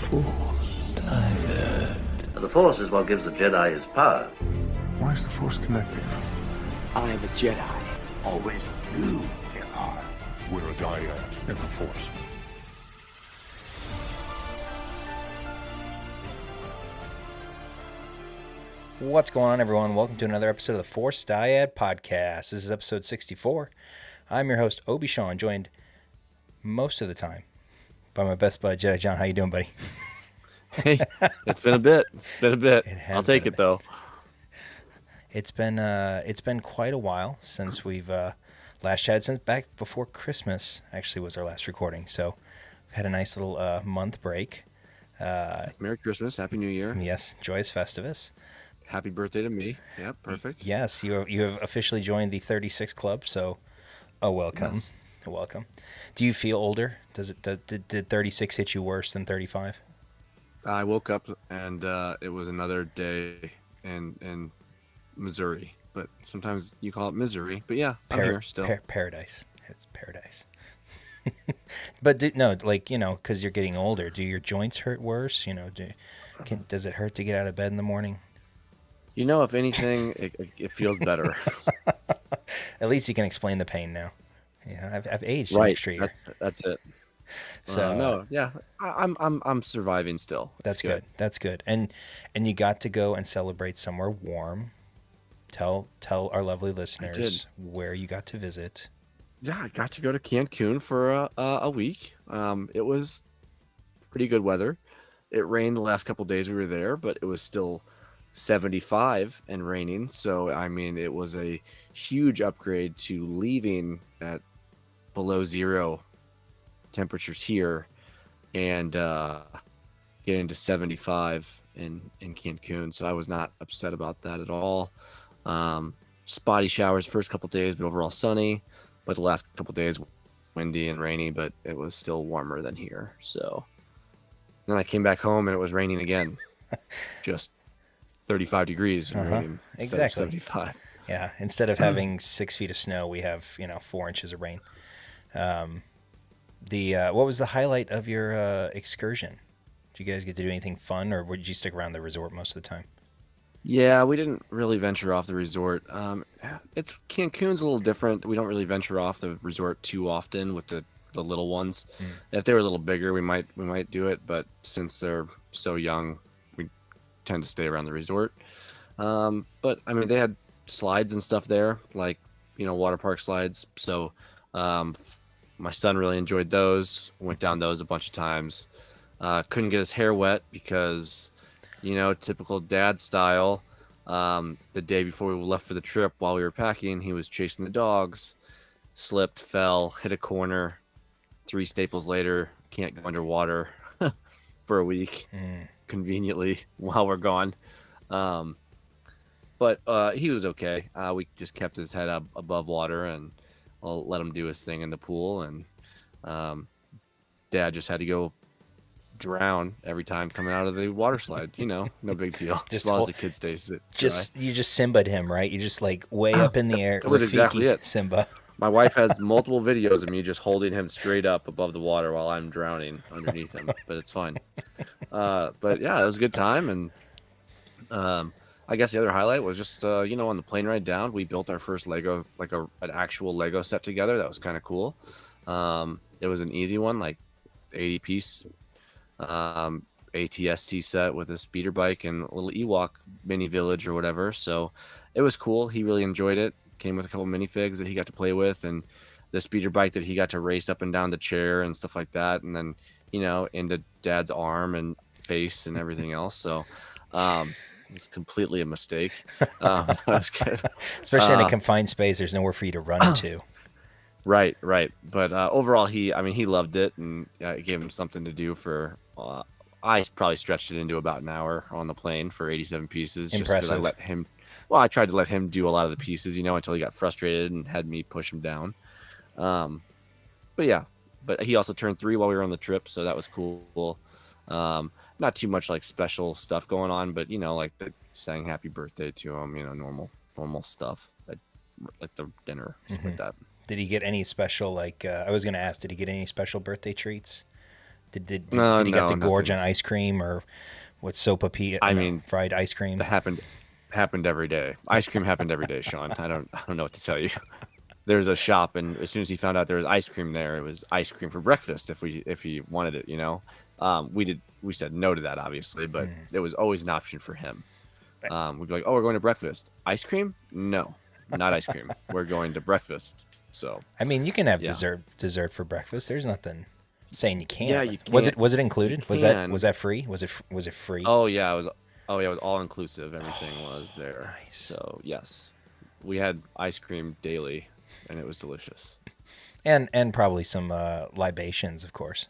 Force tired. The Force is what gives the Jedi his power. Why is the Force connecting us? I am a Jedi. Always do, Jedi. We're a dyad in the Force. What's going on, everyone? Welcome to another episode of the Force Dyad Podcast. This is episode 64. I'm your host, Obi Sean, joined most of the time by my best bud, Jedi John. How you doing, buddy? Hey, it's been a bit. I'll take it, though. It's been quite a while since we've last chatted, since back before Christmas, actually, was our last recording. So we've had a nice little month break. Merry Christmas. Happy New Year. Yes, joyous Festivus. Happy birthday to me. Yep, perfect. Yes, you have officially joined the 36 Club, so welcome. Yes. Welcome. Do you feel older? Did 36 hit you worse than 35? I woke up and it was another day in Missouri, but sometimes you call it misery. But yeah, I'm here still. Paradise. It's paradise. But because you're getting older, do your joints hurt worse? Does it hurt to get out of bed in the morning? If anything, it feels better. At least you can explain the pain now. I've aged right. an extra year. That's it. So I'm surviving still. That's good. That's good. And you got to go and celebrate somewhere warm. Tell our lovely listeners where you got to visit. Yeah, I got to go to Cancun for a week. It was pretty good weather. It rained the last couple of days we were there, but it was still 75 and raining. So, it was a huge upgrade to leaving at below zero temperatures here and getting to 75 in Cancun. So I was not upset about that at all. Spotty showers first couple of days, but overall sunny. But the last couple of days, windy and rainy, but it was still warmer than here. So then I came back home and it was raining again. Just 35 degrees and raining. Exactly. 75. Yeah. Instead of having 6 feet of snow, we have 4 inches of rain. What was the highlight of your excursion? Did you guys get to do anything fun, or did you stick around the resort most of the time? Yeah, we didn't really venture off the resort. Cancun's a little different. We don't really venture off the resort too often with the little ones. If they were a little bigger, we might do it. But since they're so young, we tend to stay around the resort. But they had slides and stuff there, like water park slides. So my son really enjoyed those. Went down those a bunch of times. Couldn't get his hair wet because typical dad style. The day before we left for the trip, while we were packing, he was chasing the dogs, slipped, fell, hit a corner. 3 staples later, can't go underwater for a week, conveniently, while we're gone. But he was okay. We just kept his head up above water, and I'll let him do his thing in the pool. And Dad just had to go drown every time coming out of the water slide. No big deal. Just as long as the kid stays dry. You just Simba'd him, right? You just way up in the air. That was exactly it. Simba. My wife has multiple videos of me just holding him straight up above the water while I'm drowning underneath him, but it's fine. But yeah, it was a good time. And I guess the other highlight was just on the plane ride down, we built our first Lego, like an actual Lego set together. That was kind of cool. It was an easy one, like 80-piece ATST set with a speeder bike and a little Ewok mini village or whatever. So it was cool. He really enjoyed it. Came with a couple minifigs that he got to play with, and the speeder bike that he got to race up and down the chair and stuff like that. And then, into Dad's arm and face and everything else. So it's completely a mistake. That was good. Especially in a confined space, there's nowhere for you to run into. Right. But overall, he loved it, and it gave him something to do for. I probably stretched it into about an hour on the plane for 87 pieces. Impressive. Just because I let him. Well, I tried to let him do a lot of the pieces, until he got frustrated and had me push him down. But he also turned 3 while we were on the trip, so that was cool. Not too much like special stuff going on, but like saying happy birthday to him, normal stuff, like the dinner, stuff like that. Did he get any special, I was going to ask, did he get any special birthday treats Did he get to gorge nothing. on ice cream or what sopapilla? I mean, fried ice cream. that happened every day. Ice cream happened every day, Sean. I don't know what to tell you. There's a shop, and as soon as he found out there was ice cream there, it was ice cream for breakfast if he wanted it, you know. We said no to that, obviously, but it was always an option for him. We'd be like, oh, we're going to breakfast. Ice cream? No, not ice cream. We're going to breakfast. So I mean, you can have yeah. dessert for breakfast. There's nothing saying you can't. Yeah, you Was can't. it included? You Was can. that free? Was it free? Oh yeah, it was. Oh yeah, it was all inclusive. Everything was there. Nice. So yes, we had ice cream daily, and it was delicious. And probably some libations, of course.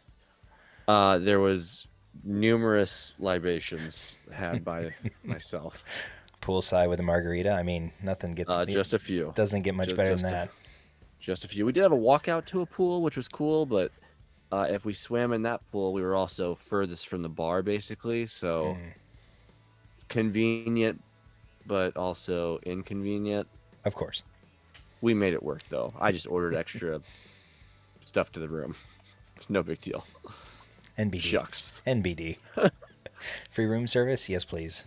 There was numerous libations had by myself. Poolside with a margarita. I mean, nothing gets Just a few. doesn't get much better than that. Just a few. We did have a walkout to a pool, which was cool, but if we swam in that pool, we were also furthest from the bar, basically. So convenient, but also inconvenient. Of course. We made it work, though. I just ordered extra stuff to the room. It's no big deal. NBD. Shucks. NBD. Free room service? Yes, please.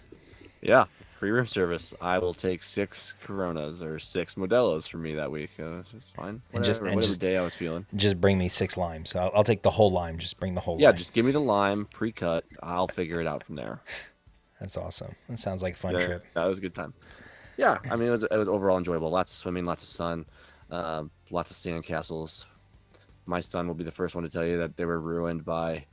Yeah, free room service. I will take 6 Coronas or 6 Modelos for me that week. It's fine. Whatever day I was feeling. Just bring me 6 limes. I'll take the whole lime. Just bring the whole Yeah, lime. just give me the lime pre-cut. I'll figure it out from there. That's awesome. That sounds like a fun trip. That was a good time. Yeah, I mean, it was overall enjoyable. Lots of swimming, lots of sun, lots of sand castles. My son will be the first one to tell you that they were ruined by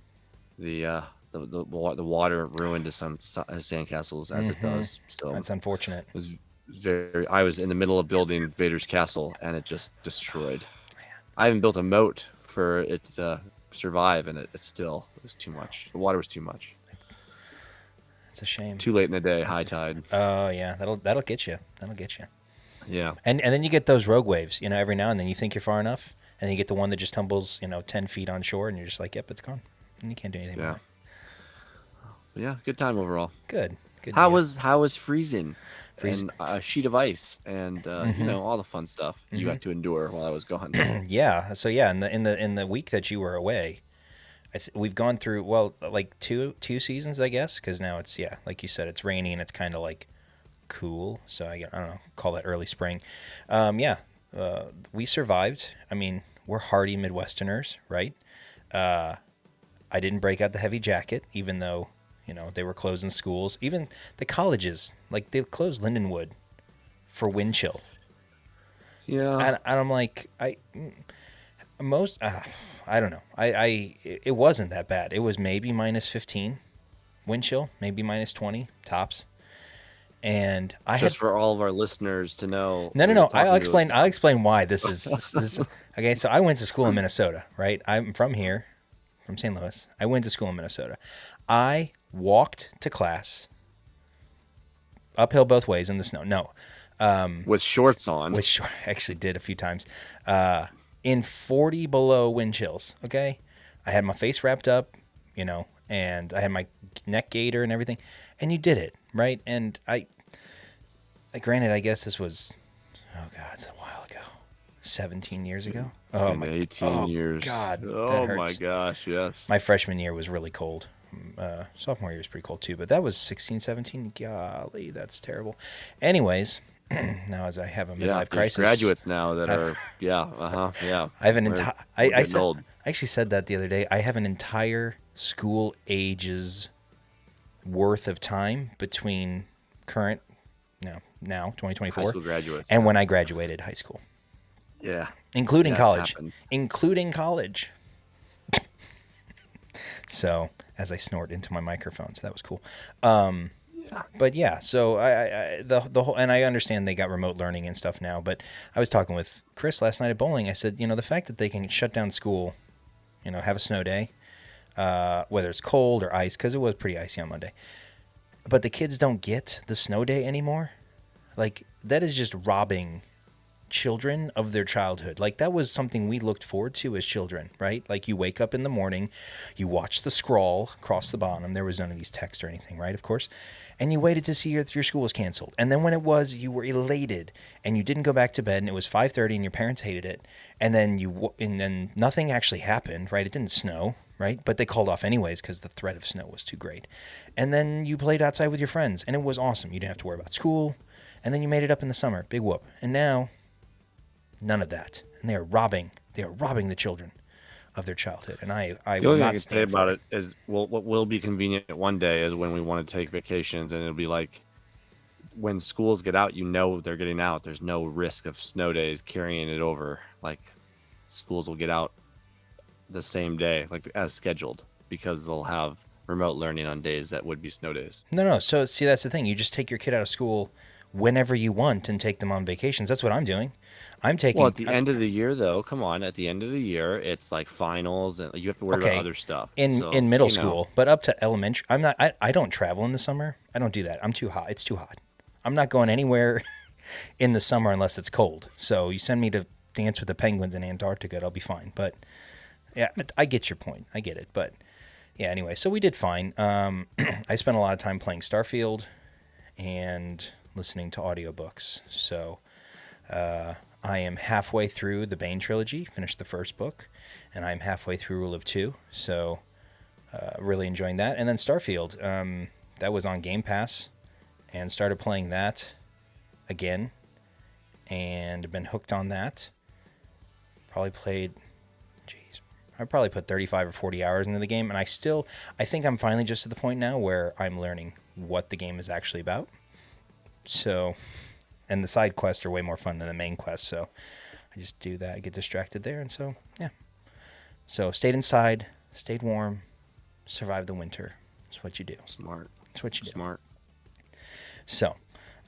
the water ruined some sandcastles, as it does still. That's unfortunate. It was I was in the middle of building Vader's castle, and it just destroyed. I haven't built a moat for it to survive, and it was too much. The water was too much. It's a shame. Too late in the day, high tide. Oh yeah, that'll get you. That'll get you. Yeah. And then you get those rogue waves, every now and then you think you're far enough, and then you get the one that just tumbles, 10 feet on shore, and you're just like, yep, it's gone, and you can't do anything about it. Yeah, good time overall. Good. How was freezing? And a sheet of ice, and all the fun stuff you had to endure while I was gone. Yeah. So yeah, in the week that you were away, we've gone through like two seasons, I guess, because now it's like you said, it's rainy and it's kind of like cool. So I don't know, call that early spring. We survived. I mean, we're hardy Midwesterners, right? I didn't break out the heavy jacket, even though they were closing schools. Even the colleges, like they closed Lindenwood for wind chill. Yeah, and I'm like, I don't know. It wasn't that bad. It was maybe -15 wind chill, maybe -20 tops. And for all of our listeners to know. No. I'll explain why this is okay. So I went to school in Minnesota, right? I'm from here, from St. Louis. I went to school in Minnesota. I walked to class uphill both ways in the snow. No. With shorts on. I actually did a few times. In 40 below wind chills, okay? I had my face wrapped up, and I had my neck gaiter and everything, and you did it, right? And granted, I guess this was, it's a while ago, 17 years ago. Oh my, 18 years. God, that oh hurts. My gosh, yes. My freshman year was really cold. Sophomore year was pretty cold too, but that was 16, 17. Golly, that's terrible. Anyways, now as I have a midlife crisis, graduates now that are yeah. I have an entire. I actually said that the other day. I have an entire school ages worth of time between current, now 2024, high school graduates, and when I graduated high school. Yeah, including college. So as I snort into my microphone, so that was cool. But yeah, so the whole, and I understand they got remote learning and stuff now, but I was talking with Chris last night at bowling. I said, the fact that they can shut down school, have a snow day, whether it's cold or ice, because it was pretty icy on Monday, but the kids don't get the snow day anymore. Like, that is just robbing children of their childhood. Like, that was something we looked forward to as children, right? Like, you wake up in the morning, you watch the scroll across the bottom. There was none of these texts or anything, right? Of course. And you waited to see if your school was canceled. And then when it was, you were elated and you didn't go back to bed and it was 5:30 and your parents hated it. And then nothing actually happened, right? It didn't snow, right? But they called off anyways because the threat of snow was too great. And then you played outside with your friends and it was awesome. You didn't have to worry about school. And then you made it up in the summer. Big whoop. And now, none of that. And they are robbing the children of their childhood. And I The will only thing I not can say stand for about it. it is, well, what will be convenient one day is when we want to take vacations, and it'll be like when schools get out, they're getting out. There's no risk of snow days carrying it over. Like, schools will get out the same day, like as scheduled, because they'll have remote learning on days that would be snow days. No. So, see, that's the thing. You just take your kid out of school whenever you want and take them on vacations. That's what I'm doing. Well, at the end of the year, though, come on. At the end of the year, it's like finals, and you have to worry about other stuff. So, in middle school, but up to elementary, I don't travel in the summer. I don't do that. I'm too hot. It's too hot. I'm not going anywhere in the summer unless it's cold. So you send me to dance with the penguins in Antarctica, I'll be fine. But yeah, I get your point. I get it. But yeah, anyway, so we did fine. I spent a lot of time playing Starfield and listening to audiobooks. So I am halfway through the Bane trilogy, finished the first book, and I'm halfway through Rule of Two. So really enjoying that. And then Starfield, that was on Game Pass, and started playing that again, and been hooked on that. I probably put 35 or 40 hours into the game, and I think I'm finally just at the point now where I'm learning what the game is actually about. So, and the side quests are way more fun than the main quest, so I just do that, get distracted there, and so, yeah. So, stayed inside, stayed warm, survived the winter. That's what you do. Smart. That's what you do. Smart. So,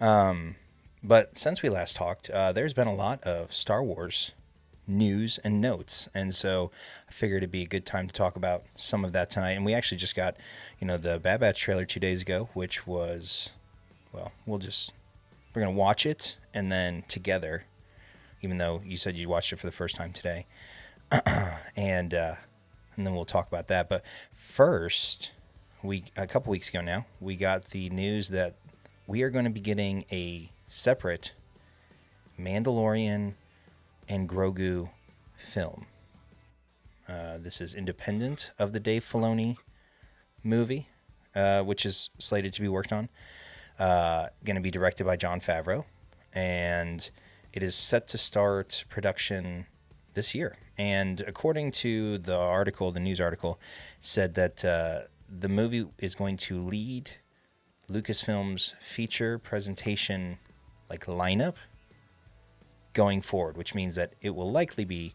but since we last talked, there's been a lot of Star Wars news and notes, and so I figured it'd be a good time to talk about some of that tonight. And we actually just got, the Bad Batch trailer 2 days ago, which was, well, we're gonna watch it and then together, even though you said you watched it for the first time today, and then we'll talk about that. But first, a couple weeks ago now, we got the news that we are going to be getting a separate Mandalorian and Grogu film. This is independent of the Dave Filoni movie, which is slated to be worked on. Going to be directed by Jon Favreau, and it is set to start production this year. And according to the news article, said that the movie is going to lead Lucasfilm's feature presentation lineup going forward, which means that it will likely be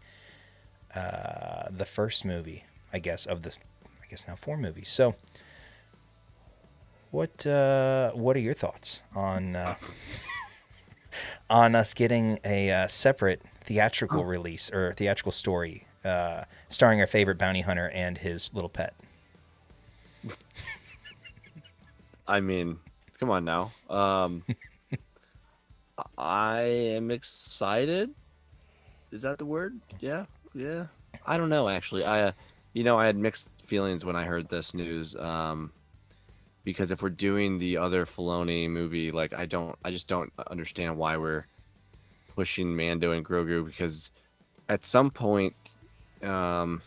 the first movie, I guess now 4 movies. So what are your thoughts on on us getting a separate theatrical release or theatrical story starring our favorite bounty hunter and his little pet? I mean, come on now. I am excited. Is that the word? Yeah. I don't know, actually. I had mixed feelings when I heard this news. Because if we're doing the other Filoni movie, I just don't understand why we're pushing Mando and Grogu, because at some point, Grogu's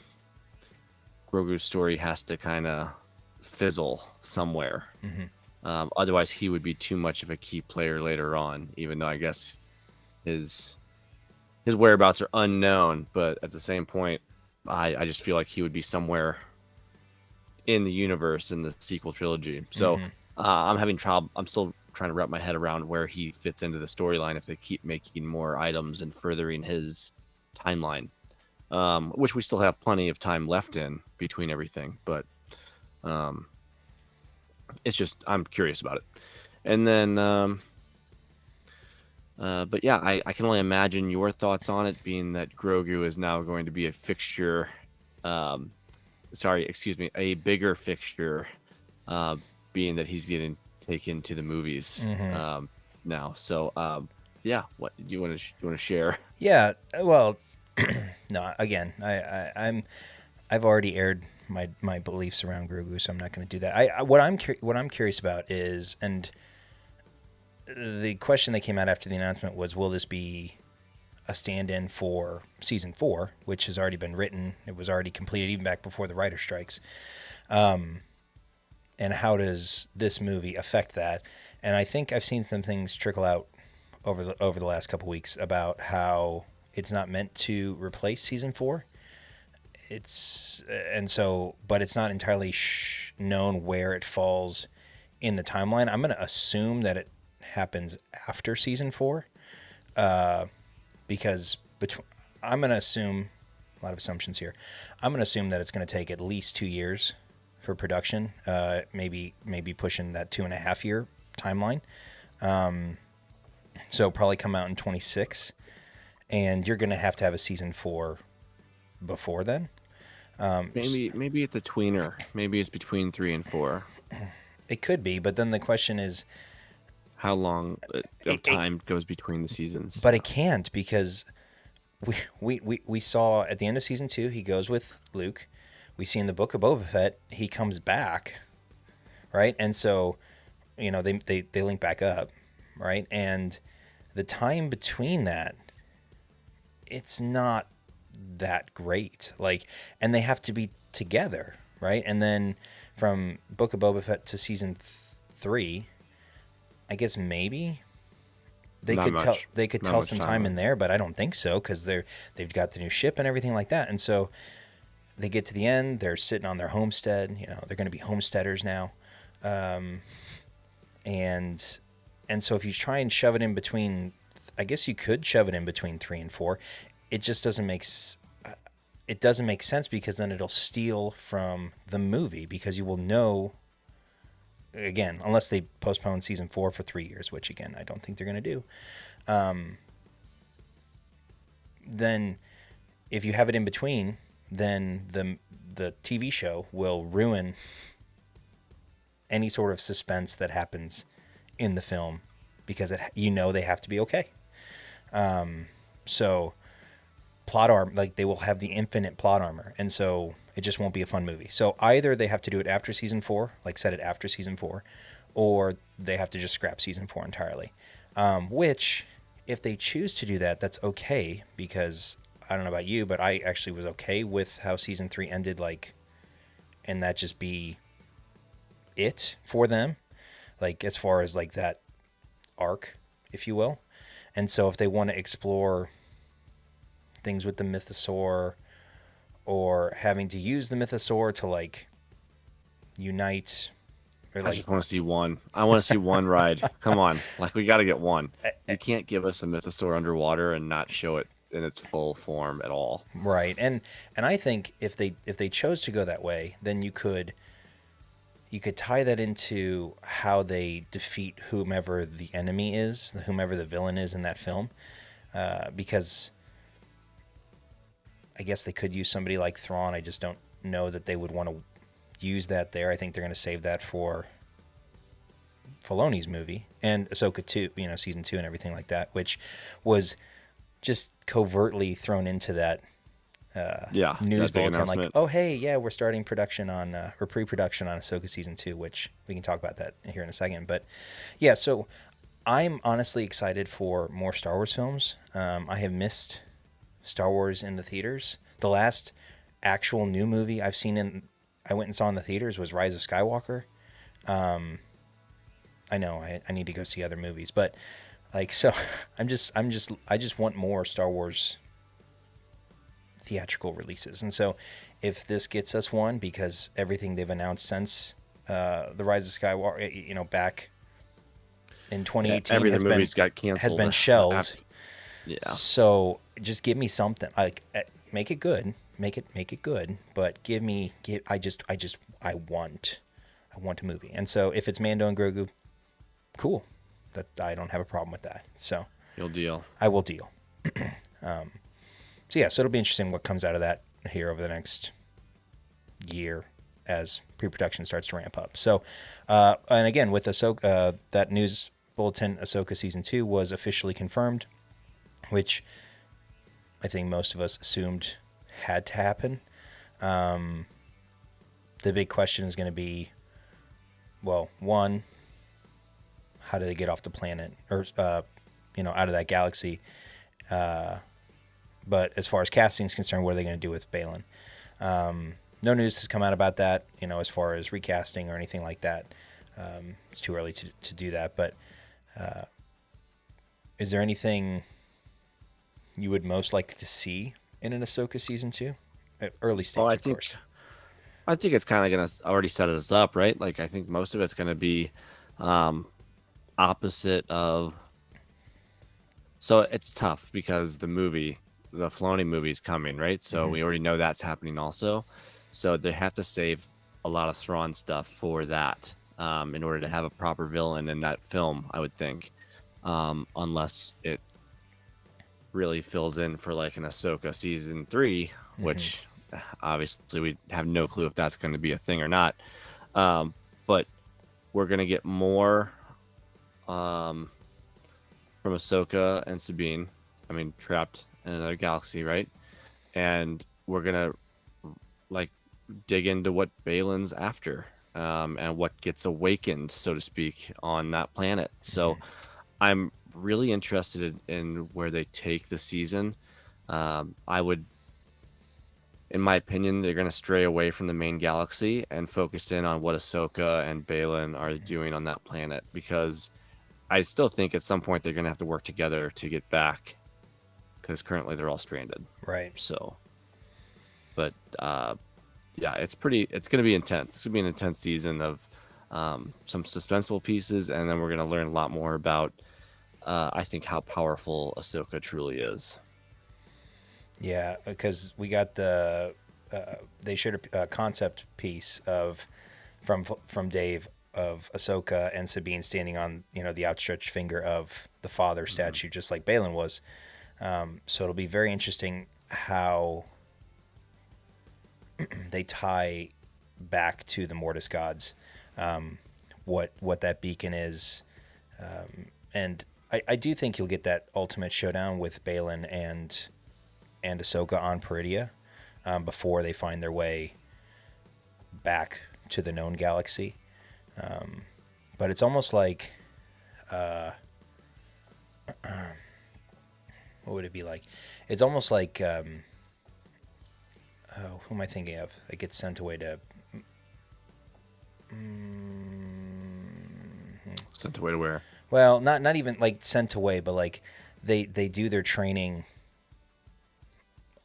story has to kind of fizzle somewhere. Mm-hmm. Otherwise, he would be too much of a key player later on, even though I guess his whereabouts are unknown. But at the same point, I just feel like he would be somewhere in the universe in the sequel trilogy. So I'm still trying to wrap my head around where he fits into the storyline if they keep making more items and furthering his timeline, which we still have plenty of time left in between everything. But it's just, I'm curious about it. And then, but yeah, I can only imagine your thoughts on it, being that Grogu is now going to be a fixture, a bigger fixture, being that he's getting taken to the movies now. So yeah, what you want to share? Yeah, well, no. Again, I've already aired my beliefs around Grogu, so I'm not going to do that. What I'm curious about is, and the question that came out after the announcement was, will this be a stand-in for season 4, which has already been written? It was already completed even back before the writer strikes. And how does this movie affect that? And I think I've seen some things trickle out over the last couple weeks about how it's not meant to replace season 4. But it's not entirely known where it falls in the timeline. I'm going to assume that it happens after season 4, because I'm going to assume a lot of assumptions here. I'm going to assume that it's going to take at least 2 years for production, maybe pushing that 2.5 year timeline. So probably come out in 2026, and you're going to have a season 4 before then. Maybe it's a tweener. Maybe it's between 3 and 4. It could be, but then the question is, how long of time goes between the seasons? But it can't, because we saw at the end of season 2 he goes with Luke. We see in the Book of Boba Fett he comes back, right? And so, they link back up, right? And the time between that, it's not that great. And they have to be together, right? And then from Book of Boba Fett to season 3, I guess maybe they could tell some time in there, but I don't think so, because they've got the new ship and everything like that. And so they get to the end, they're sitting on their homestead. They're going to be homesteaders now, and so if you try and shove it in between, I guess you could shove it in between 3 and 4. It just doesn't make sense, because then it'll steal from the movie, because you will know, again, unless they postpone season 4 for 3 years, which again I don't think they're going to do. Then if you have it in between, then the TV show will ruin any sort of suspense that happens in the film, because they have to be okay. So plot armor, they will have the infinite plot armor, and so it just won't be a fun movie. So either they have to do it after season 4, set it after season 4, or they have to just scrap season 4 entirely. Which, if they choose to do that, that's okay, because I don't know about you, but I actually was okay with how season 3 ended, and that just be it for them, as far as that arc, if you will. And so if they want to explore things with the mythosaur, or having to use the mythosaur to unite, or I just want to see one. I want to see one ride. Come on, we got to get one. You can't give us a mythosaur underwater and not show it in its full form at all. Right. And I think if they chose to go that way, then you could tie that into how they defeat whomever the enemy is, whomever the villain is in that film, because I guess they could use somebody like Thrawn. I just don't know that they would want to use that there. I think they're going to save that for Filoni's movie and Ahsoka 2, season 2 and everything like that, which was just covertly thrown into that news bulletin, oh hey, yeah, we're starting production on or pre-production on Ahsoka season 2, which we can talk about that here in a second. But yeah, so I'm honestly excited for more Star Wars films. I have missed Star Wars in the theaters. The last actual new movie I went and saw in the theaters was Rise of Skywalker. I know I need to go see other movies, but so I just want more Star Wars theatrical releases. And so if this gets us one, because everything they've announced since the Rise of Skywalker, back in 2018 has been shelved. Yeah. So just give me something, make it good, make it good, but I want a movie. And so if it's Mando and Grogu, cool. I don't have a problem with that. So you'll deal. I will deal. So it'll be interesting what comes out of that here over the next year as pre-production starts to ramp up. So, and again, with Ahsoka, that news bulletin, Ahsoka Season 2 was officially confirmed, which I think most of us assumed had to happen. The big question is going to be, well, one, how do they get off the planet or, out of that galaxy? But as far as casting is concerned, what are they going to do with Balin? No news has come out about that, as far as recasting or anything like that. It's too early to do that. But is there anything you would most like to see in an Ahsoka Season 2? Early stage, of course. I think it's kind of going to already set us up, right? Like, I think most of it's going to be opposite of... So it's tough because the Filoni movie is coming, right? So we already know that's happening also. So they have to save a lot of Thrawn stuff for that in order to have a proper villain in that film, I would think. Unless it really fills in for like an Ahsoka Season 3, which obviously we have no clue if that's going to be a thing or not. But we're going to get more from Ahsoka and Sabine. I mean, trapped in another galaxy, right? And we're going to like dig into what Balin's after and what gets awakened, so to speak, on that planet. So I'm really interested in where they take the season. In my opinion, they're going to stray away from the main galaxy and focus in on what Ahsoka and Balin are doing on that planet, because I still think at some point they're going to have to work together to get back, because currently they're all stranded. Right. So, but yeah, it's going to be intense. It's going to be an intense season of some suspenseful pieces, and then we're going to learn a lot more about, I think, how powerful Ahsoka truly is. Yeah, because we got they shared a concept piece from Dave of Ahsoka and Sabine standing on, the outstretched finger of the father statue, just like Balin was. So it'll be very interesting how they tie back to the Mortis gods, what that beacon is. And I do think you'll get that ultimate showdown with Balin and Ahsoka on Peridia before they find their way back to the known galaxy. But it's almost like, what would it be like? It's almost like, who am I thinking of? That gets sent away to... Sent away to where? Well, not even like sent away, but like they do their training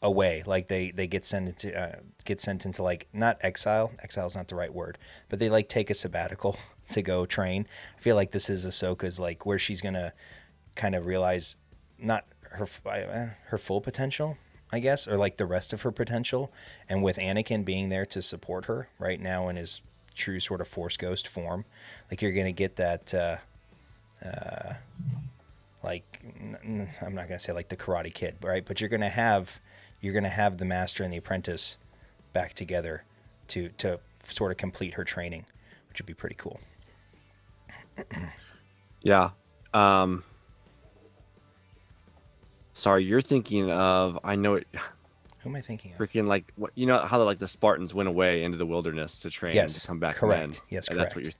away. Like they get sent into like, not exile. Exile is not the right word, but they like take a sabbatical to go train. I feel like this is Ahsoka's, like, where she's gonna kind of realize not her full potential, I guess, or like the rest of her potential, and with Anakin being there to support her right now in his true sort of Force ghost form, like you're gonna get that. Like, I'm not gonna say like the Karate Kid, right? But you're gonna have the master and the apprentice back together to sort of complete her training, which would be pretty cool. Yeah. Sorry, you're thinking of, I know it. Who am I thinking of? Freaking, like, what, how like the Spartans went away into the wilderness to train, Yes, to come back. correct. Men. Yes, And correct. That's what you're.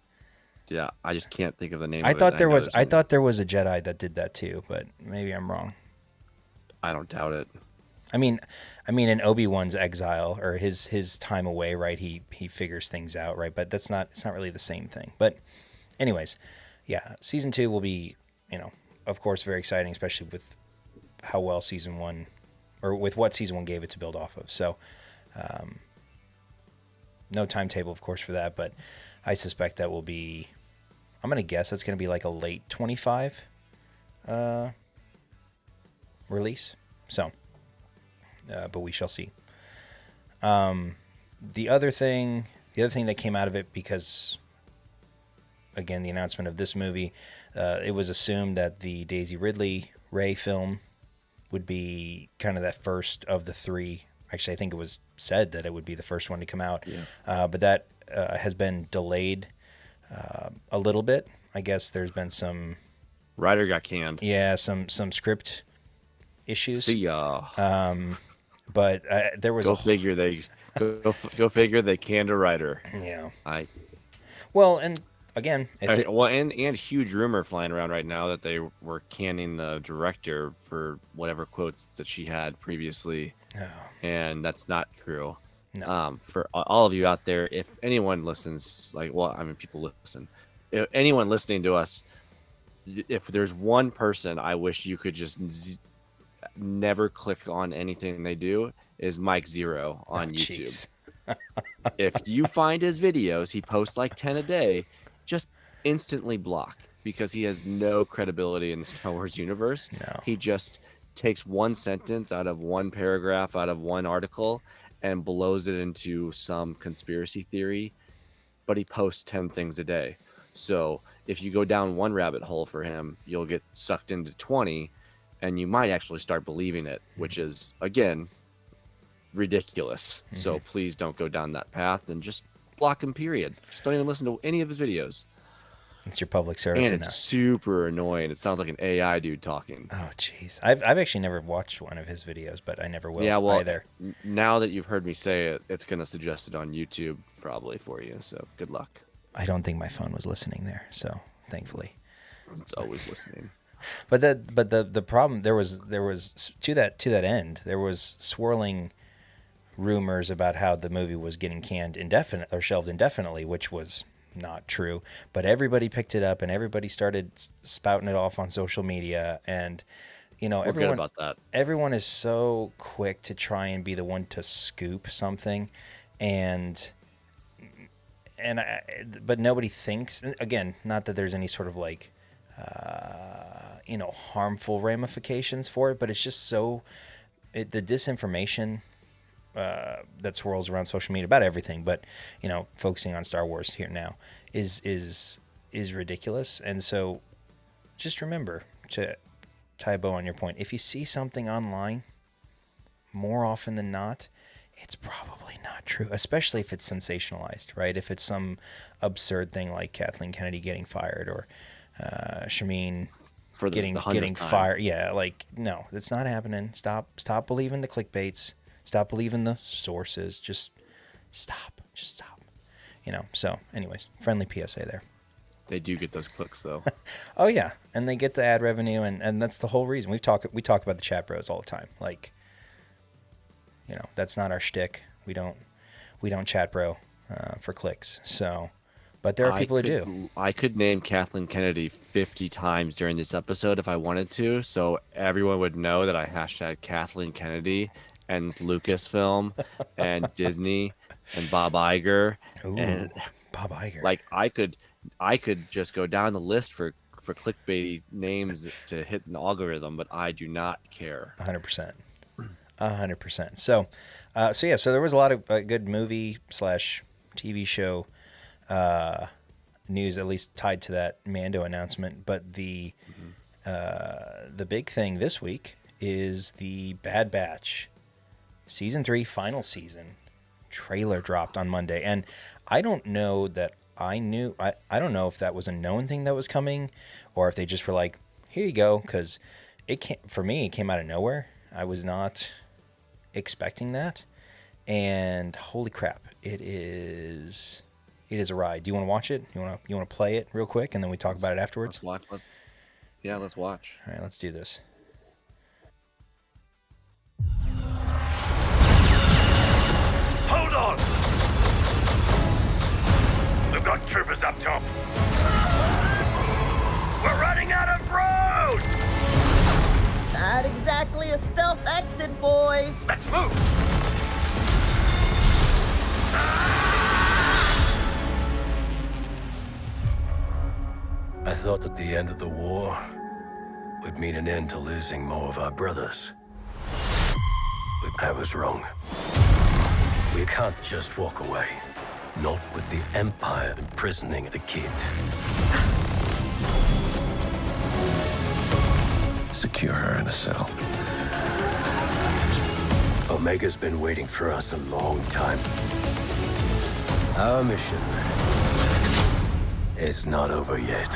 Yeah, I just can't think of the name. I of thought it. there was a Jedi that did that too, but maybe I'm wrong. I don't doubt it. I mean, in Obi-Wan's exile or his time away, right? He figures things out, right? But it's not really the same thing. But anyways, yeah, season 2 will be, of course, very exciting, especially with how well season 1, or with what season 1 gave it to build off of. So, no timetable, of course, for that, but I suspect that will be, I'm going to guess that's going to be like a late 25 release. So, but we shall see. The other thing that came out of it, because again, the announcement of this movie, it was assumed that the Daisy Ridley Rey film would be kind of that first of the 3. Actually, I think it was said that it would be the first one to come out. Yeah. But that has been delayed a little bit. I guess there's been some Ryder got canned. Yeah, some script issues. See ya. But there was Go figure they canned a Ryder. Yeah. Well, and again, and huge rumor flying around right now that they were canning the director for whatever quotes that she had previously, and that's not true. No. For all of you out there, if anyone listens, people listen. If anyone listening to us, if there's one person I wish you could just never click on anything they do, is Mike Zero on YouTube. If you find his videos, he posts like 10 a day, just instantly block, because he has no credibility in the Star Wars universe. No. He just takes one sentence out of one paragraph out of one article and blows it into some conspiracy theory, but he posts 10 things a day. So if you go down one rabbit hole for him, you'll get sucked into 20, and you might actually start believing it, which is, again, ridiculous. Mm-hmm. So please don't go down that path, and just block him, period. Just don't even listen to any of his videos. It's your public service. And it's super annoying. It sounds like an AI dude talking. Oh, jeez. I've actually never watched one of his videos, but I never will either. Now that you've heard me say it, it's going to suggest it on YouTube probably for you, so good luck. I don't think my phone was listening there, so thankfully. It's always listening. But the problem there was to that end, there was swirling rumors about how the movie was getting canned or shelved indefinitely, which was not true. But everybody picked it up and everybody started spouting it off on social media, and everyone about that. Everyone is so quick to try and be the one to scoop something, but nobody thinks, again, not that there's any sort of harmful ramifications for it, but it's just the disinformation that swirls around social media about everything, but focusing on Star Wars here now is ridiculous. And so just remember, to tie a bow on your point, if you see something online, more often than not, it's probably not true, especially if it's sensationalized, right? If it's some absurd thing like Kathleen Kennedy getting fired, or Shameen getting fired. Yeah, no, that's not happening. Stop believing the clickbaits. Stop believing the sources. Just stop. So anyways, friendly PSA there. They do get those clicks though. Oh yeah, and they get the ad revenue, and that's the whole reason we talk about the chat bros all the time. That's not our shtick. We don't chat bro for clicks. So, but there are people who do. I could name Kathleen Kennedy 50 times during this episode if I wanted to, so everyone would know that I hashtag Kathleen Kennedy and Lucasfilm and Disney and Bob Iger. Ooh, and Bob Iger. I could just go down the list for clickbaity names to hit an algorithm, but I do not care. 100%. 100%. So there was a lot of good movie / TV show news, at least tied to that Mando announcement. But the big thing this week is the Bad Batch Season 3 final season trailer dropped on Monday. And I don't know that I knew. I don't know if that was a known thing that was coming, or if they just were like, here you go, because it came out of nowhere. I was not expecting that, and holy crap, it is a ride. Do you want to watch it? You want to play it real quick, and then we talk about it afterwards? Let's watch. Let's watch. All right, let's do this. Hold on! We've got troopers up top. We're running out of road! Not exactly a stealth exit, boys. Let's move! I thought that the end of the war would mean an end to losing more of our brothers. But I was wrong. We can't just walk away. Not with the Empire imprisoning the kid. Secure her in a cell. Omega's been waiting for us a long time. Our mission is not over yet.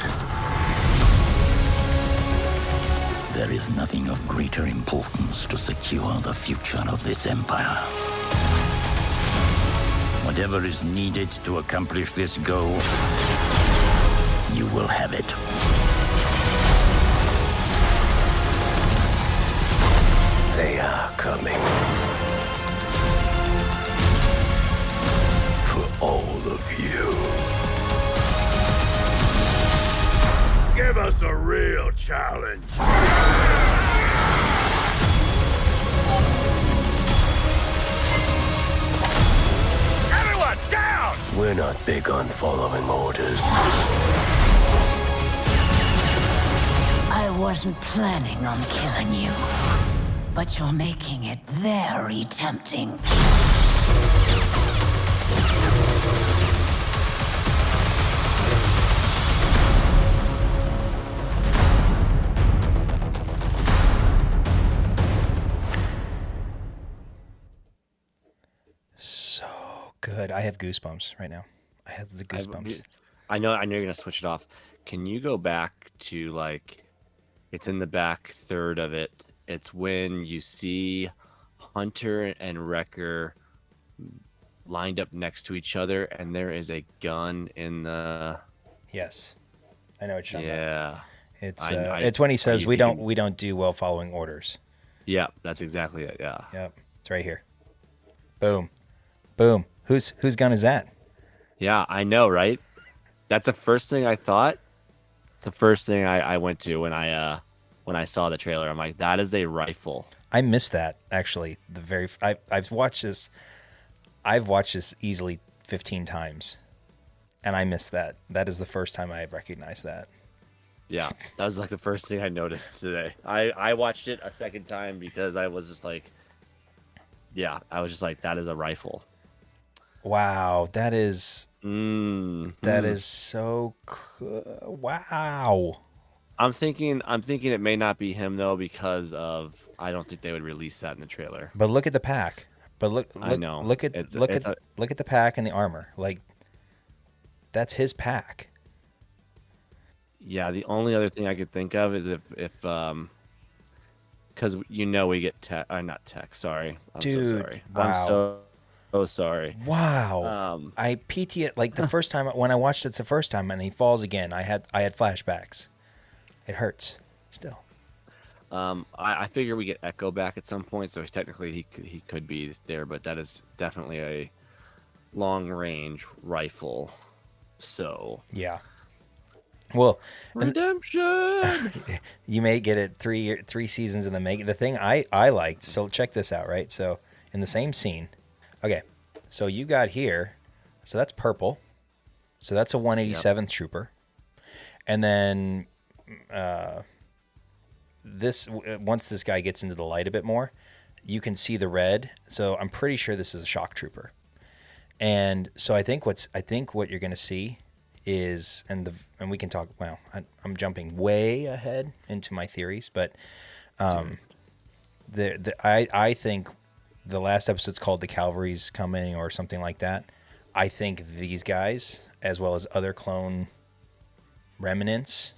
There is nothing of greater importance to secure the future of this empire. Whatever is needed to accomplish this goal, you will have it. They are coming. For all of you. Give us a real challenge. Everyone, down! We're not big on following orders. I wasn't planning on killing you, but you're making it very tempting. So good. I have goosebumps right now. I have the goosebumps. I know you're gonna switch it off. Can you go back to like, it's in the back third of it. It's when you see Hunter and Wrecker lined up next to each other, and there is a gun in the. Yes, I know what you're talking Yeah. about. It's when he says we don't do well following orders. Yeah, that's exactly it. Yeah. Yep, it's right here. Boom, boom. Whose gun is that? Yeah, I know, right? That's the first thing I thought. It's the first thing I went to when I saw the trailer. I'm like, that is a rifle. I missed that actually. I've watched this. I've watched this easily 15 times, and I missed that. That is the first time I have recognized that. Yeah, that was like the first thing I noticed today. I watched it a second time because I was just like, yeah, I was just like, that is a rifle. Wow, that is so cool. Wow. I'm thinking it may not be him though, because of I don't think they would release that in the trailer. But look at the pack. But look I know. look at the pack and the armor. Like, that's his pack. Yeah, the only other thing I could think of is if because we get tech, not tech. Sorry, I'm Dude, so sorry. wow. I'm so sorry. Wow. I PT it like the first time when I watched it the first time, and he falls again. I had flashbacks. It hurts still. I figure we get Echo back at some point, so technically he could be there, but that is definitely a long range rifle. So yeah. Well, redemption. You may get it 3 seasons in the making. The thing I liked. So check this out, right? So in the same scene, okay. So you got here. So that's purple. So that's a 187th trooper, and then once this guy gets into the light a bit more, you can see the red. So I'm pretty sure this is a shock trooper. And so I think what you're going to see is, and we can talk. Well, I'm jumping way ahead into my theories, but I think the last episode's called "The Cavalry's Coming" or something like that. I think these guys, as well as other clone remnants,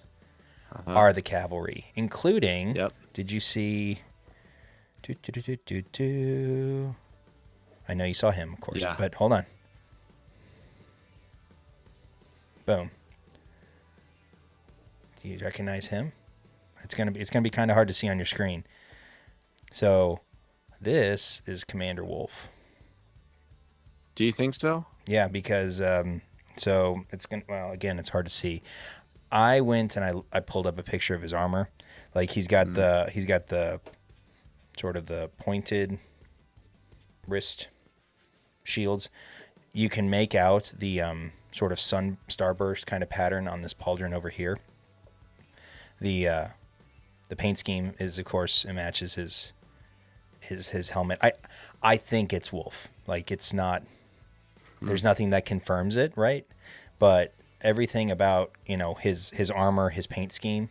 are the cavalry, including. Yep. Did you see? I know you saw him, of course, but hold on. Boom. Do you recognize him? It's gonna be kind of hard to see on your screen. So, this is Commander Wolf. Do you think so? Yeah, because so it's gonna. Well, again, it's hard to see. I went and I pulled up a picture of his armor. Like he's got the sort of the pointed wrist shields. You can make out the sort of sun starburst kind of pattern on this pauldron over here. The paint scheme is, of course, it matches his helmet. I think it's Wolf. Like, it's not. There's nothing that confirms it, right? But everything about his armor, his paint scheme,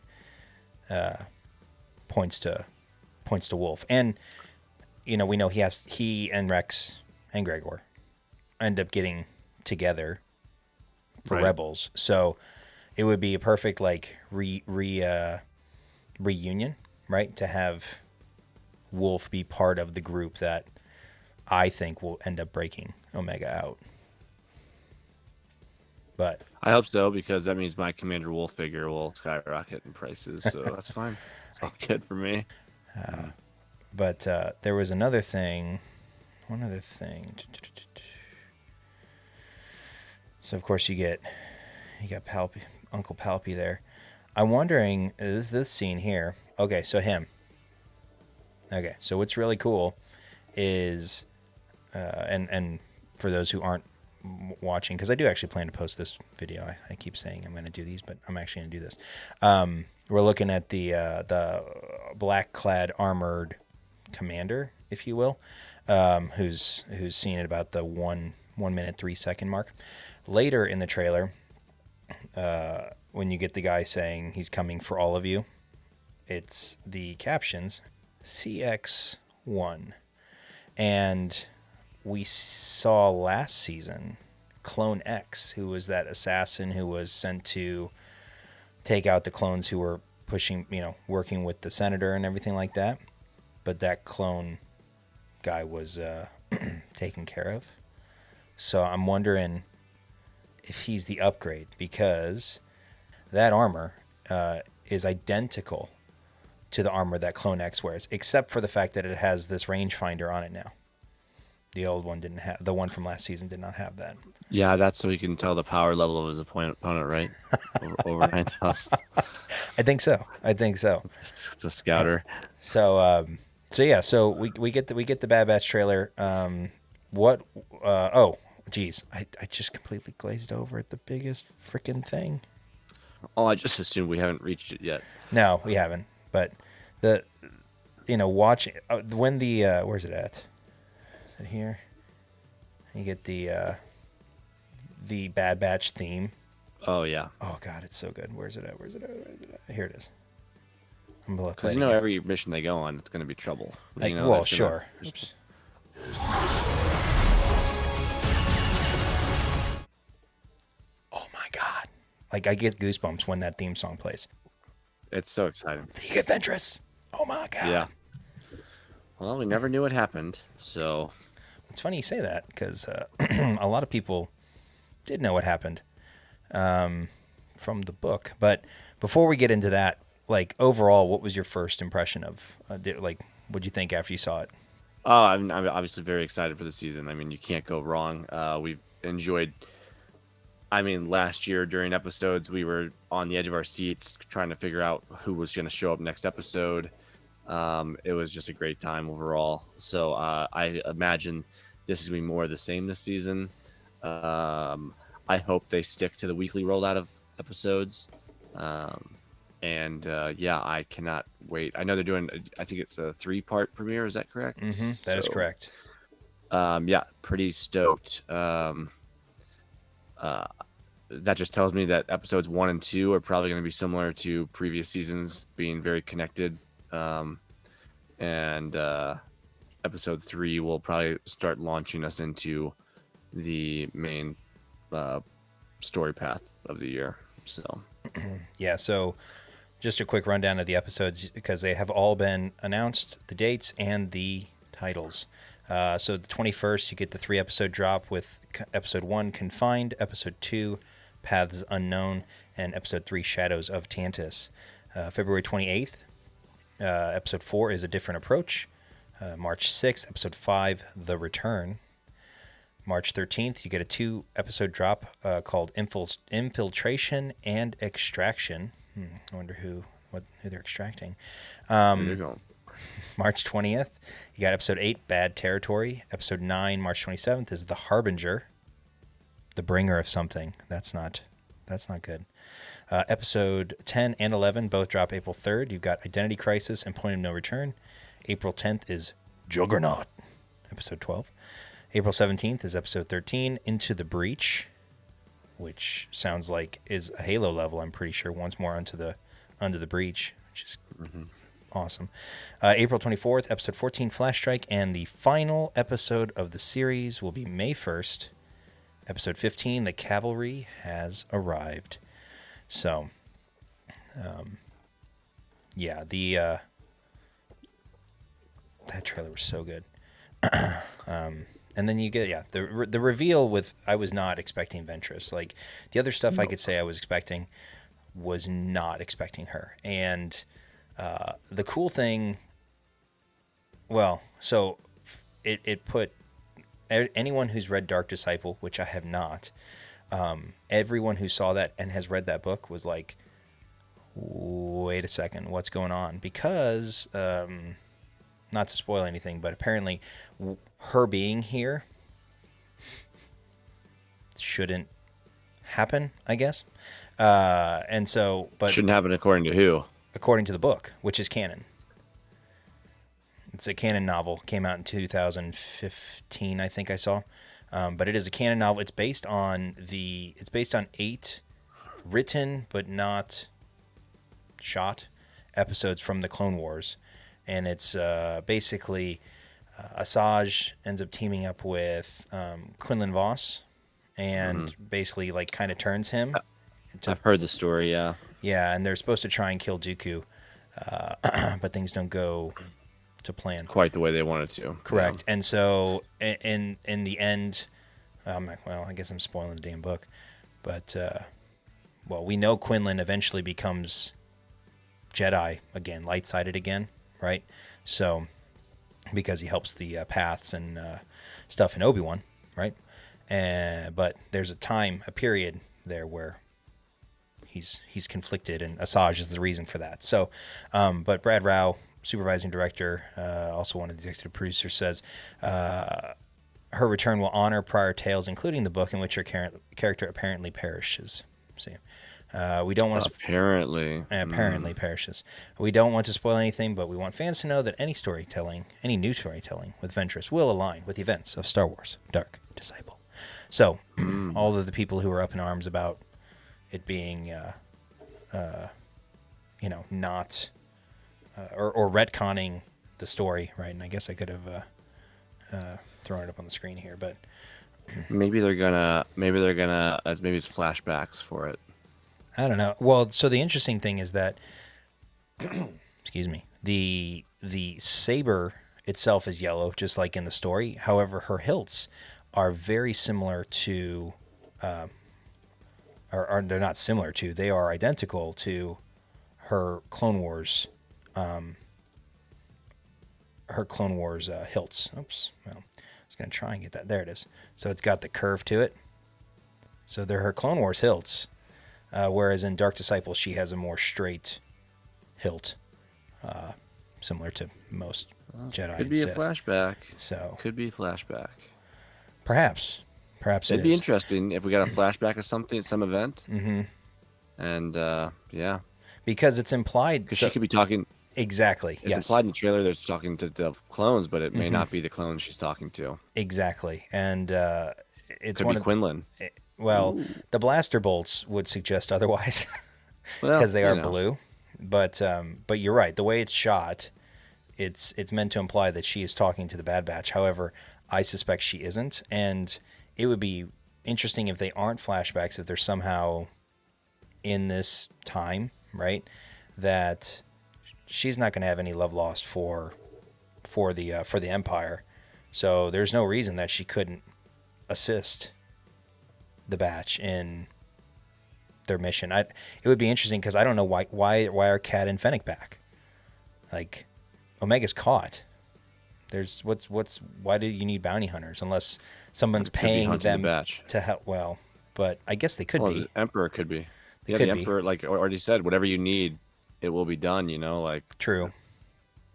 points to Wolf. And we know he and Rex and Gregor end up getting together for Rebels, so it would be a perfect like reunion right? To have Wolf be part of the group that I think will end up breaking Omega out. But I hope so, because that means my Commander Wolf figure will skyrocket in prices. So that's fine. It's all good for me. But there was one other thing. So of course you got Palpy, Uncle Palpy there. I'm wondering, is this scene here? Okay, so him. Okay, so what's really cool is, and for those who aren't watching, because I do actually plan to post this video. I keep saying I'm going to do these, but I'm actually going to do this. We're looking at the black-clad armored commander, if you will, who's seen at about the 1 minute 3 second mark. Later in the trailer, when you get the guy saying he's coming for all of you, it's the captions CX1, and we saw last season Clone X, who was that assassin who was sent to take out the clones who were pushing, working with the senator and everything like that. But that clone guy was taken care of. So I'm wondering if he's the upgrade, because that armor is identical to the armor that Clone X wears, except for the fact that it has this rangefinder on it now. The old one didn't have. The one from last season did not have that. Yeah, that's so he can tell the power level of his opponent, right? over 9,000. I think so. It's a scouter. So we get the Bad Batch trailer. Oh, geez, I just completely glazed over at the biggest freaking thing. Oh, I just assumed we haven't reached it yet. No, we haven't. But watching when the where's it at? Is it here? You get the Bad Batch theme. Oh yeah. Oh God, it's so good. Where's it at? Here it is. I'm gonna play. Because every mission they go on, it's going to be trouble. Well, sure. Oops. Oh my God! Like I get goosebumps when that theme song plays. It's so exciting. The Ventress. Oh my God. Yeah. Well, we never knew what happened, so. It's funny you say that, because a lot of people did know what happened from the book. But before we get into that, like overall, what was your first impression of? What'd you think after you saw it? Oh, I'm obviously very excited for the season. I mean, you can't go wrong. We've enjoyed. I mean, last year during episodes, we were on the edge of our seats trying to figure out who was going to show up next episode. It was just a great time overall. So I imagine this is going to be more of the same this season. I hope they stick to the weekly rollout of episodes. I cannot wait. I know they're doing, I think it's a 3-part premiere. Is that correct? Mm-hmm, that is correct. Pretty stoked. That just tells me that episodes 1 and 2 are probably going to be similar to previous seasons, being very connected. Episode 3 will probably start launching us into the main story path of the year. So, yeah. So, just a quick rundown of the episodes, because they have all been announced, the dates and the titles. So the 21st, you get the 3-episode drop with episode 1, Confined, episode 2, Paths Unknown, and episode 3, Shadows of Tantus. February 28th, episode 4 is A Different Approach. March 6th, episode 5, The Return. March 13th, you get a 2-episode drop called Infiltration and Extraction. I wonder who they're extracting. there you go. March 20th, you got episode 8, Bad Territory. Episode 9, March 27th, is The Harbinger, the bringer of something. That's not good. Episode 10 and 11 both drop April 3rd. You've got Identity Crisis and Point of No Return. April 10th is Juggernaut, episode 12. April 17th is episode 13, Into the Breach, which sounds like is a Halo level, I'm pretty sure. Once more Under the Breach, which is awesome. April 24th, episode 14, Flash Strike, and the final episode of the series will be May 1st, episode 15, The Cavalry Has Arrived. So, that trailer was so good. And then you get the reveal with I was not expecting Ventress. Like the other stuff I could say I was expecting, was not expecting her. And the cool thing, well, so it put anyone who's read Dark Disciple, which I have not, everyone who saw that and has read that book was like, wait a second, what's going on? Because not to spoil anything, but apparently her being here shouldn't happen, I guess. And so, but shouldn't happen according to who? According to the book, which is canon. It's a canon novel. Came out in 2015, I think I saw. But it is a canon novel. It's based on 8 written but not shot episodes from the Clone Wars, and it's basically Asajj ends up teaming up with Quinlan Vos, and basically like kind of turns him. I've heard the story, yeah. Yeah, and they're supposed to try and kill Dooku, but things don't go to plan quite the way they wanted to. Correct. Yeah. And so in the end, well, I guess I'm spoiling the damn book, but well, we know Quinlan eventually becomes Jedi again, light-sided again, right? So because he helps the paths and stuff in Obi-Wan, right? But there's a period there where he's conflicted, and Asajj is the reason for that. So, but Brad Rao, supervising director, also one of the executive producers, says her return will honor prior tales, including the book in which her character apparently perishes. See, we don't want to apparently perishes. We don't want to spoil anything, but we want fans to know that any new storytelling with Ventress will align with events of Star Wars: Dark Disciple. So, all of the people who are up in arms about it being, not, or retconning the story, right? And I guess I could have thrown it up on the screen here, but maybe it's flashbacks for it. I don't know. Well, so the interesting thing is that, excuse me, the saber itself is yellow, just like in the story. However, her hilts are very similar to, or they're not similar to, they are identical to her Clone Wars, hilts. Oops. Well, I was going to try and get that. There it is. So it's got the curve to it. So they're her Clone Wars hilts. Whereas in Dark Disciple, she has a more straight hilt, similar to most Jedi. Could be a flashback. So could be a flashback. Perhaps it'd be interesting if we got a flashback of something, some event. Mm-hmm. And yeah, because it's implied. Because she could be talking. Exactly. It's implied in the trailer. They're talking to the clones, but it may not be the clones she's talking to. Exactly, and it's could be Quinlan. Well, the blaster bolts would suggest otherwise, because they are blue. But you're right. The way it's shot, it's meant to imply that she is talking to the Bad Batch. However, I suspect she isn't, and it would be interesting if they aren't flashbacks. If they're somehow in this time, right? That she's not going to have any love lost for the Empire, so there's no reason that she couldn't assist the Batch in their mission. It would be interesting because I don't know why are Cat and Fennec back? Like, Omega's caught. There's why do you need bounty hunters unless someone's paying them to help? Well, but I guess they could be. The Emperor could be. The Emperor, like already said, whatever you need, it will be done. Like true.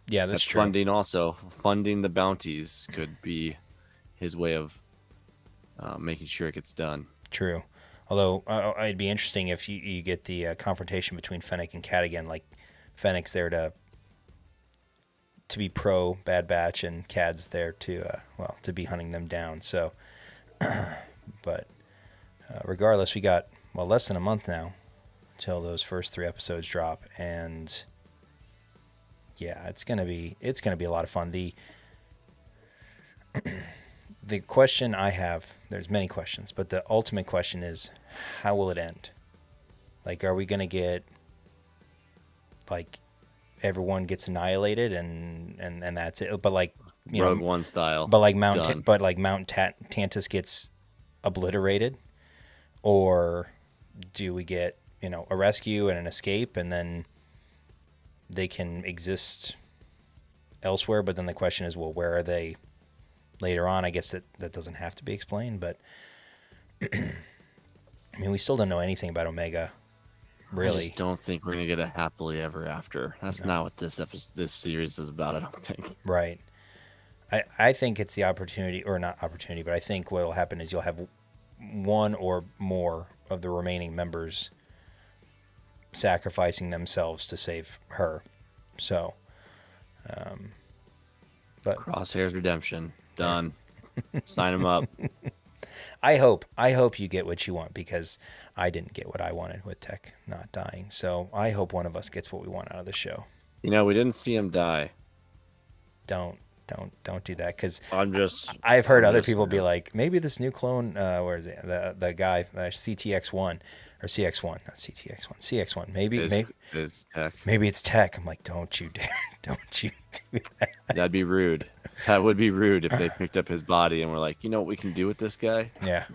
Yeah, that's true. Funding also. Funding the bounties could be his way of making sure it gets done. True. Although it'd be interesting if you get the confrontation between Fennec and Cat again. Like Fennec's there to be pro Bad Batch, and Cad's there to be hunting them down. So, but regardless, we got less than a month now till those first 3 episodes drop, and yeah, it's gonna be a lot of fun. The question I have, there's many questions, but the ultimate question is, how will it end? Like, are we going to get, like, everyone gets annihilated and that's it. But like Rogue One style. But like Mount Tantus gets obliterated, or do we get a rescue and an escape, and then they can exist elsewhere? But then the question is, well, where are they later on? I guess that doesn't have to be explained, but I mean, we still don't know anything about Omega. Really, I just don't think we're gonna get a happily ever after. That's not what this series is about. I don't think. Right. I think it's the opportunity, or not opportunity, but I think what will happen is you'll have one or more of the remaining members sacrificing themselves to save her. So, but Crosshair's redemption done. Sign him up. I hope you get what you want, because I didn't get what I wanted with Tech not dying. So I hope one of us gets what we want out of the show. We didn't see him die. Don't do that, because I've heard other people be like, maybe this new clone, where is it? The guy, CTX1 or CX1, not CTX1, CX1. Maybe is Tech. Maybe it's Tech. I'm like, don't you dare, don't you do that. That'd be rude. That would be rude if they picked up his body and were like, you know what we can do with this guy? Yeah.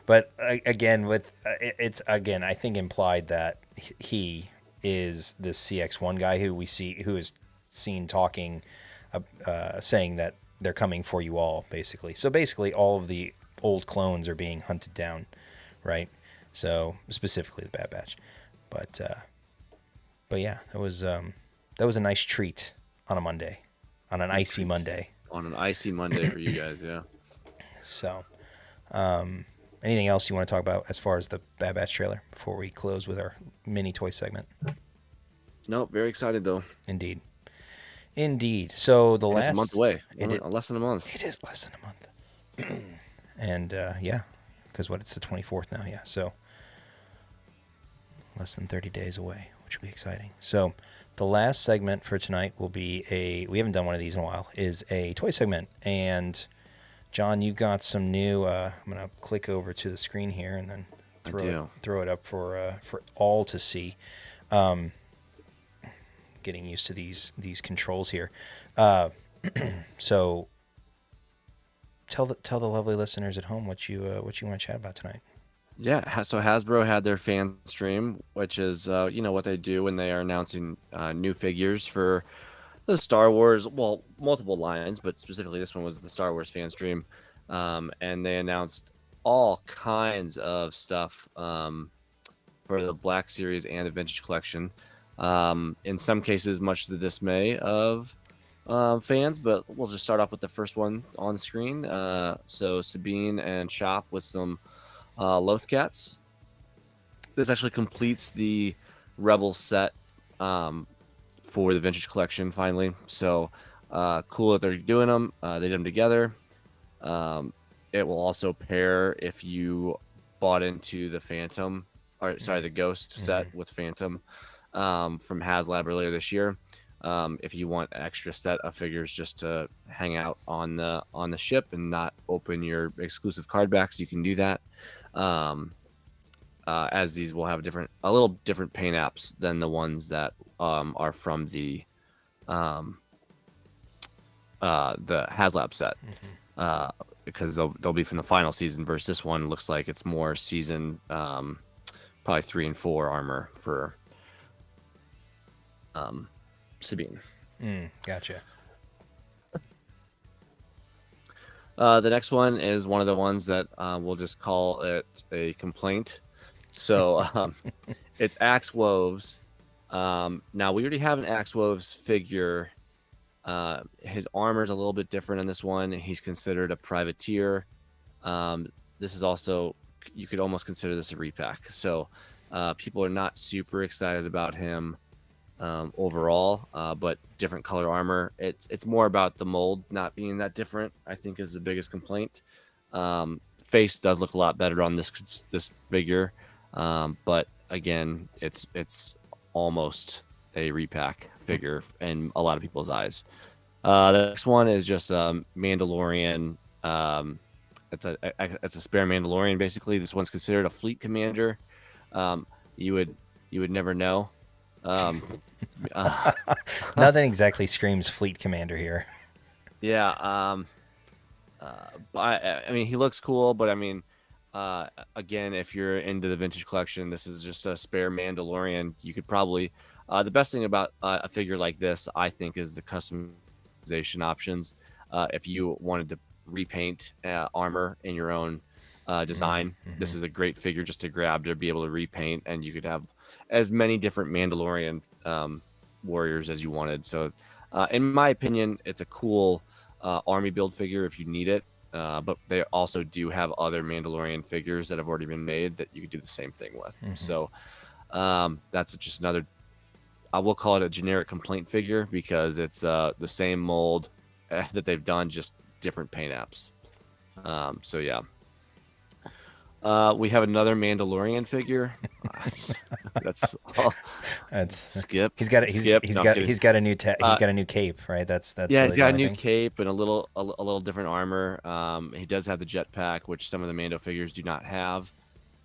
But again, I think implied that he is this CX1 guy who is seen talking, saying that they're coming for you all, basically. So basically, all of the old clones are being hunted down, right? So specifically the Bad Batch, but yeah, that was a nice treat on a Monday, on an icy Monday. On an icy Monday for you guys, yeah. So, anything else you want to talk about as far as the Bad Batch trailer before we close with our mini toy segment? Nope, very excited though. Indeed. So it's a month away. Less than a month. It is less than a month. And yeah, because it's the 24th now. Yeah, so less than 30 days away, which will be exciting. So the last segment for tonight will be we haven't done one of these in a while, is a toy segment. And John, you've got some new. I'm gonna click over to the screen here and then throw it up for all to see. Getting used to these controls here. So tell the lovely listeners at home what you want to chat about tonight. Yeah, so Hasbro had their fan stream, which is what they do when they are announcing new figures for the Star Wars, well, multiple lines, but specifically this one was the Star Wars fan stream, and they announced all kinds of stuff for the Black Series and the Vintage Collection. In some cases, much to the dismay of fans, but we'll just start off with the first one on screen. So Sabine and Chop with some Lothcats. This actually completes the Rebels set for the Vintage Collection finally. So cool that they're doing them. They did them together. It will also pair if you bought into the Phantom, the Ghost set with Phantom from HasLab earlier this year. If you want an extra set of figures just to hang out on the ship and not open your exclusive card backs, you can do that. As these will have a little different paint apps than the ones that are from the HasLab set, because they'll be from the final season. Versus this one looks like it's more season, probably 3 and 4 armor for Sabine. Gotcha. The next one is one of the ones that we'll just call it a complaint. So it's Axe Woves. Now we already have an Axe Woves figure. His armor is a little bit different in this one. He's considered a privateer. This is also, you could almost consider this a repack. So people are not super excited about him overall, but different color armor. It's more about the mold not being that different, I think, is the biggest complaint. Face does look a lot better on this figure, but again, it's almost a repack figure in a lot of people's eyes. The next one is just Mandalorian. It's a spare Mandalorian basically. This one's considered a fleet commander. You would never know. Nothing exactly screams Fleet Commander here. Yeah. I mean, he looks cool, but I mean, again, if you're into the vintage collection, this is just a spare Mandalorian. You could probably, the best thing about a figure like this, I think, is the customization options. If you wanted to repaint armor in your own design, this is a great figure just to grab to be able to repaint, and you could have as many different Mandalorian warriors as you wanted. So, in my opinion, it's a cool army build figure if you need it. But they also do have other Mandalorian figures that have already been made that you could do the same thing with. So that's just another, I will call it a generic complaint figure because it's the same mold that they've done, just different paint apps. So yeah. We have another Mandalorian figure. That's Skip. He's got Skip. he's No, got I'm he's got a new he's got a new cape, right? That's yeah, really he's got a the only new thing. cape and a little different armor. He does have the jetpack, which some of the Mando figures do not have.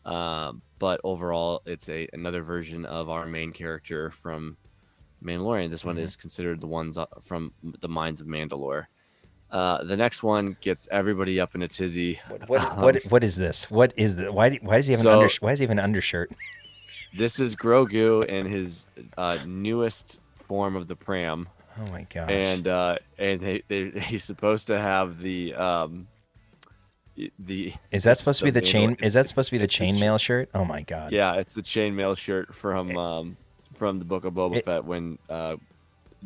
But overall, it's another version of our main character from Mandalorian. This one is considered the ones from the Mines of Mandalore. The next one gets everybody up in a tizzy. What is this? What is the why does he have why does he have an undershirt? This is Grogu in his newest form of the Pram. Oh my gosh! And he's supposed to have the Is that supposed to be the chain? Is that supposed to be the chainmail shirt? Oh my god! Yeah, it's the chainmail shirt from the Book of Boba Fett when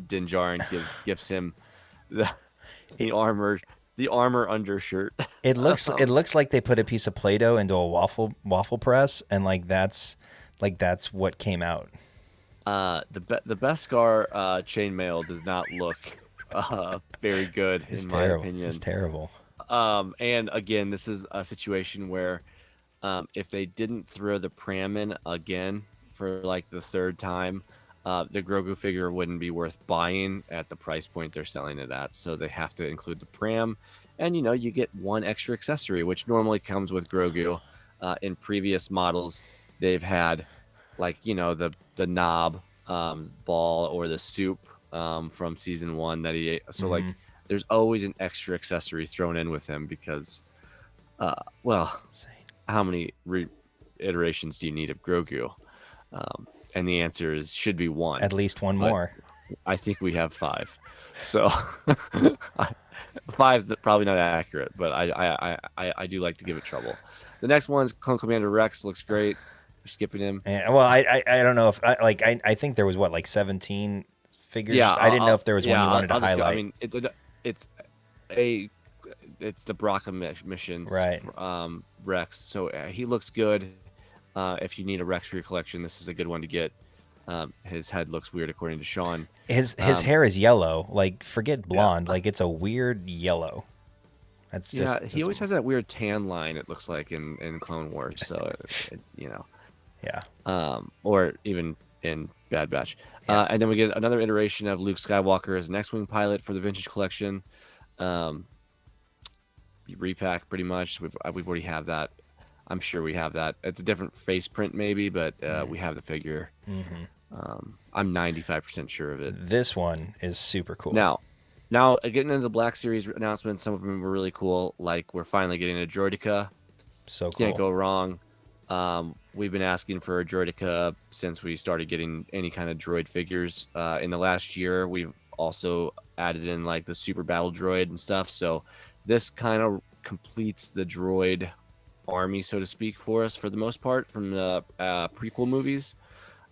Din Djarin gives him the armor undershirt. It looks like they put a piece of Play-Doh into a waffle press, and that's what came out. The Beskar chainmail does not look very good in my opinion. It's terrible. And again, this is a situation where if they didn't throw the Pram in again for like the third time, the Grogu figure wouldn't be worth buying at the price point they're selling it at. So they have to include the Pram, and you get one extra accessory, which normally comes with Grogu. In previous models, they've had like the knob ball or the soup from season 1 that he ate. So like there's always an extra accessory thrown in with him because how many iterations do you need of Grogu? And the answer should be one. At least one more. I think we have 5. So 5 is probably not accurate, but I do like to give it trouble. The next one's Clone Commander Rex. Looks great. We're skipping him. Yeah, well, I don't know if I think there was 17 figures. Yeah, I didn't know if there was one you wanted to highlight. I mean, it's the Bracca mission, right? Rex. So he looks good. If you need a Rex for your collection, this is a good one to get. His head looks weird according to Sean. His hair is yellow. Like, forget blonde. Like, it's a weird yellow. That's just, he always has that weird tan line. It looks like in Clone Wars. So yeah. Or even in Bad Batch. Yeah. And then we get another iteration of Luke Skywalker as an X-wing pilot for the vintage collection. Repack pretty much. We've already have that. I'm sure we have that. It's a different face print maybe, but we have the figure. I'm 95% sure of it. This one is super cool. Now getting into the Black Series announcements, some of them were really cool. Like we're finally getting a Droideka. So cool. Can't go wrong. We've been asking for a Droideka since we started getting any kind of droid figures. In the last year, we've also added in like the Super Battle Droid and stuff. So this kind of completes the droid army, so to speak, for us for the most part from the prequel movies.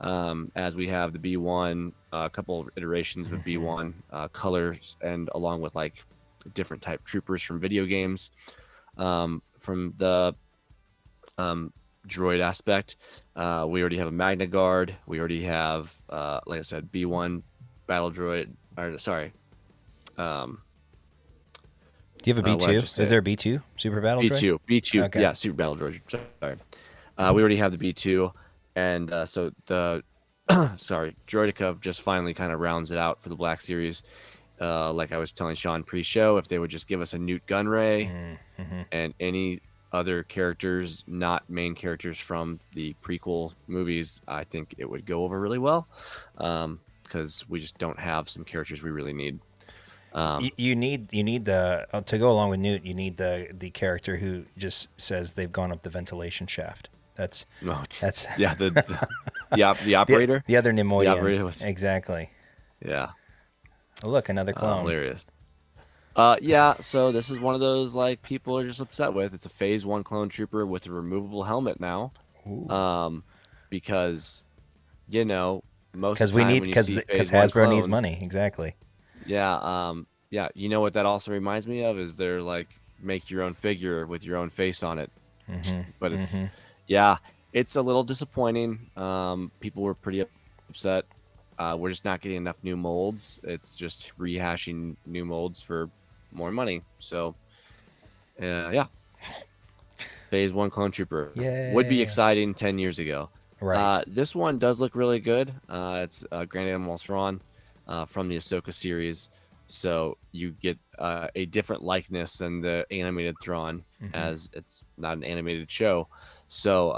As we have the B1, a couple of iterations of B1 colors, and along with like different type troopers from video games. From the droid aspect, we already have a Magna Guard. We already have, like I said, B1 battle droid. Or sorry. Do you have a B2? Is there a B2 Super Battle B2, droid? B2, Okay. Yeah, Super Battle Droid. Sorry. We already have the B2, and so the Droideka just finally kind of rounds it out for the Black Series. Like I was telling Sean pre-show, if they would just give us a Newt Gunray and any other characters, not main characters from the prequel movies, I think it would go over really well. because we just don't have some characters we really need. You need the to go along with Newt. You need the character who just says they've gone up the ventilation shaft. That's yeah, the operator, the other Nemoidian. The operator Exactly. Yeah. Oh, look, another clone. Hilarious. Yeah, so this is one of those like people are just upset with. It's a Phase 1 clone trooper with a removable helmet now. Because most of the time because Hasbro needs money. Exactly. Yeah, yeah, you know what that also reminds me of is they're like make your own figure with your own face on it. But it's yeah, it's a little disappointing. People were pretty upset. We're just not getting enough new molds. It's just rehashing new molds for more money. So, yeah. Phase 1 Clone Trooper would be exciting 10 years ago. Right. This one does look really good. It's Grand Admiral Thrawn from the Ahsoka series. So you get a different likeness than the animated Thrawn, as it's not an animated show. So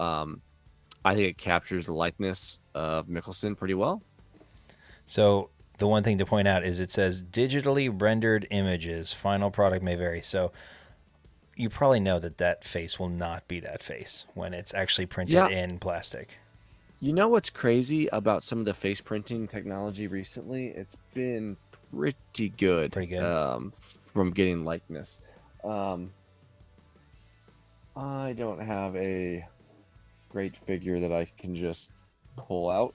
I think it captures the likeness of Mickelson pretty well. So the one thing to point out is it says digitally rendered images. Final product may vary. So you probably know that face will not be that face when it's actually printed in plastic. You know what's crazy about some of the face printing technology recently? It's been pretty good. Pretty good. From getting likeness. I don't have a great figure that I can just pull out.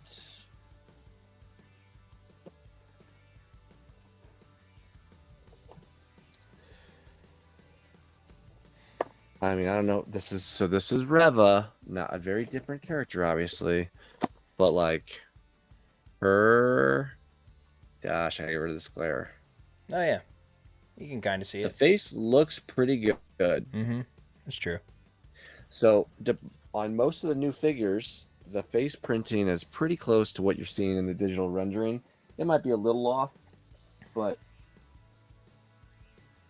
I mean, I don't know. This is Reva, not a very different character, obviously, but like her. Gosh, I gotta get rid of this glare. Oh yeah, you can kind of see The it. face looks pretty good. That's true. So on most of the new figures, the face printing is pretty close to what you're seeing in the digital rendering. It might be a little off, but